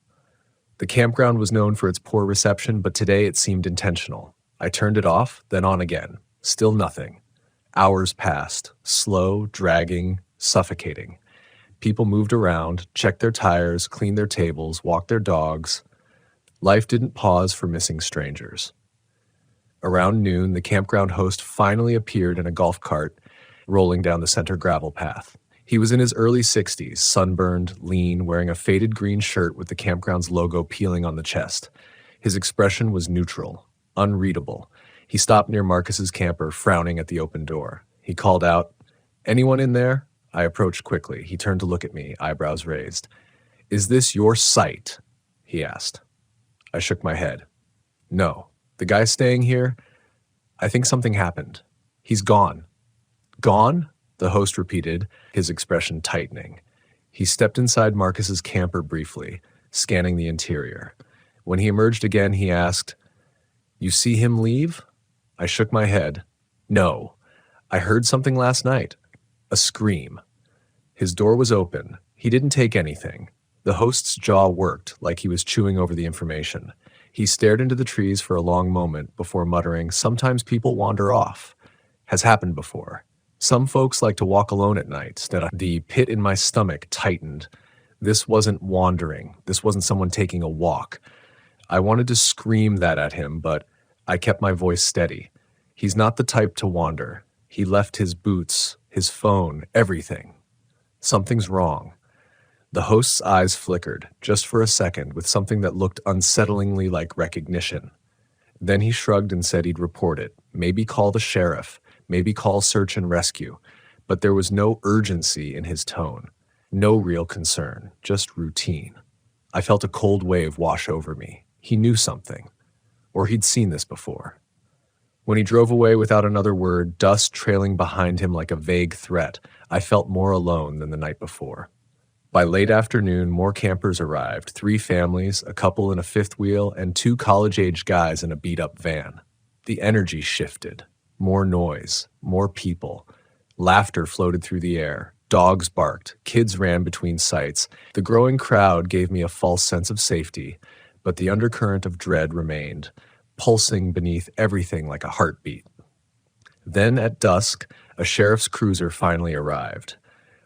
The campground was known for its poor reception, but today it seemed intentional. I turned it off, then on again. Still nothing. Hours passed, slow, dragging, suffocating. People moved around, checked their tires, cleaned their tables, walked their dogs. Life didn't pause for missing strangers. Around noon, the campground host finally appeared in a golf cart, rolling down the center gravel path. He was in his early 60s, sunburned, lean, wearing a faded green shirt with the campground's logo peeling on the chest. His expression was neutral, unreadable. He stopped near Marcus's camper, frowning at the open door. He called out, "Anyone in there?" I approached quickly. He turned to look at me, eyebrows raised. "Is this your site?" he asked. I shook my head. "No. The guy staying here, I think something happened. He's gone." "Gone?" the host repeated, his expression tightening. He stepped inside Marcus's camper briefly, scanning the interior. When he emerged again, he asked, You see him leave? I shook my head. No. I heard something last night. A scream. His door was open. He didn't take anything. The host's jaw worked like he was chewing over the information. He stared into the trees for a long moment before muttering, "Sometimes people wander off. Has happened before. Some folks like to walk alone at night." The pit in my stomach tightened. This wasn't wandering. This wasn't someone taking a walk. I wanted to scream that at him, but I kept my voice steady. He's not the type to wander. He left his boots, his phone, everything. Something's wrong. The host's eyes flickered, just for a second, with something that looked unsettlingly like recognition. Then he shrugged and said he'd report it, maybe call the sheriff, maybe call search and rescue, but there was no urgency in his tone, no real concern, just routine. I felt a cold wave wash over me. He knew something, or he'd seen this before. When he drove away without another word, dust trailing behind him like a vague threat, I felt more alone than the night before. By late afternoon, more campers arrived, 3 families, a couple in a fifth wheel, and 2 college-age guys in a beat-up van. The energy shifted. More noise, more people. Laughter floated through the air. Dogs barked. Kids ran between sites. The growing crowd gave me a false sense of safety, but the undercurrent of dread remained, pulsing beneath everything like a heartbeat. Then, at dusk, a sheriff's cruiser finally arrived.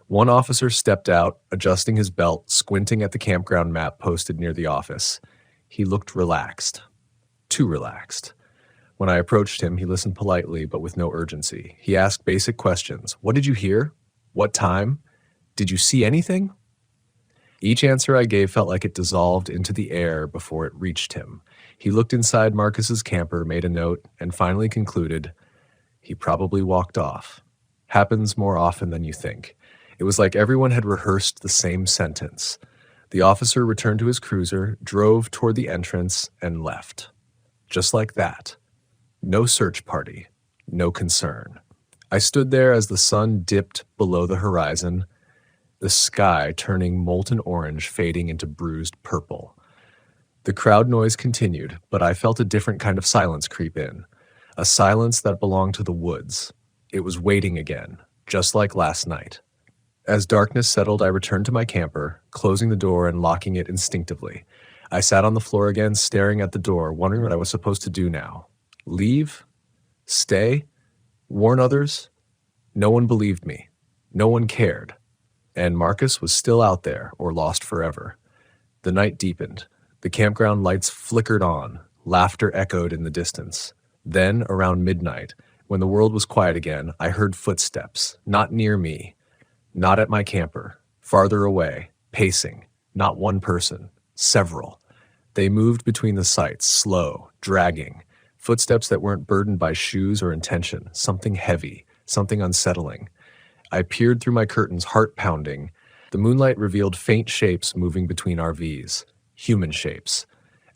One officer stepped out, adjusting his belt, squinting at the campground map posted near the office. He looked relaxed. Too relaxed. When I approached him, he listened politely, but with no urgency. He asked basic questions. What did you hear? What time? Did you see anything? Each answer I gave felt like it dissolved into the air before it reached him. He looked inside Marcus's camper, made a note, and finally concluded, he probably walked off. Happens more often than you think. It was like everyone had rehearsed the same sentence. The officer returned to his cruiser, drove toward the entrance, and left. Just like that. No search party. No concern. I stood there as the sun dipped below the horizon, the sky turning molten orange, fading into bruised purple. The crowd noise continued, but I felt a different kind of silence creep in. A silence that belonged to the woods. It was waiting again, just like last night. As darkness settled, I returned to my camper, closing the door and locking it instinctively. I sat on the floor again, staring at the door, wondering what I was supposed to do now. Leave? Stay? Warn others? No one believed me. No one cared. And Marcus was still out there, or lost forever. The night deepened. The campground lights flickered on. Laughter echoed in the distance. Then, around midnight, when the world was quiet again, I heard footsteps, not near me, not at my camper, farther away, pacing, not one person, several. They moved between the sites, slow, dragging, footsteps that weren't burdened by shoes or intention, something heavy, something unsettling. I peered through my curtains, heart pounding. The moonlight revealed faint shapes moving between RVs, human shapes.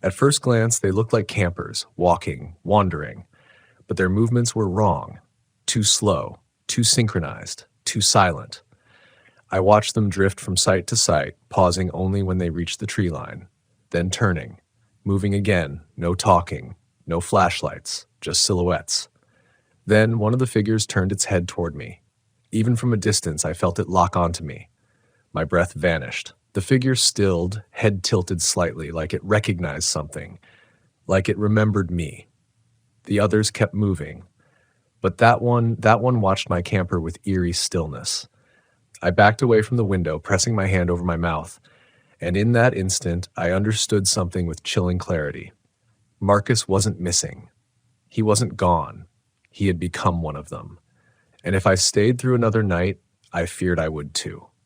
At first glance, they looked like campers, walking, wandering. But their movements were wrong, too slow, too synchronized, too silent. I watched them drift from site to site, pausing only when they reached the tree line, then turning, moving again, no talking, no flashlights, just silhouettes. Then one of the figures turned its head toward me. Even from a distance, I felt it lock onto me. My breath vanished. The figure stilled, head tilted slightly, like it recognized something, like it remembered me. The others kept moving, but that one watched my camper with eerie stillness. I backed away from the window, pressing my hand over my mouth, and in that instant, I understood something with chilling clarity. Marcus wasn't missing. He wasn't gone. He had become one of them. And if I stayed through another night, I feared I would too.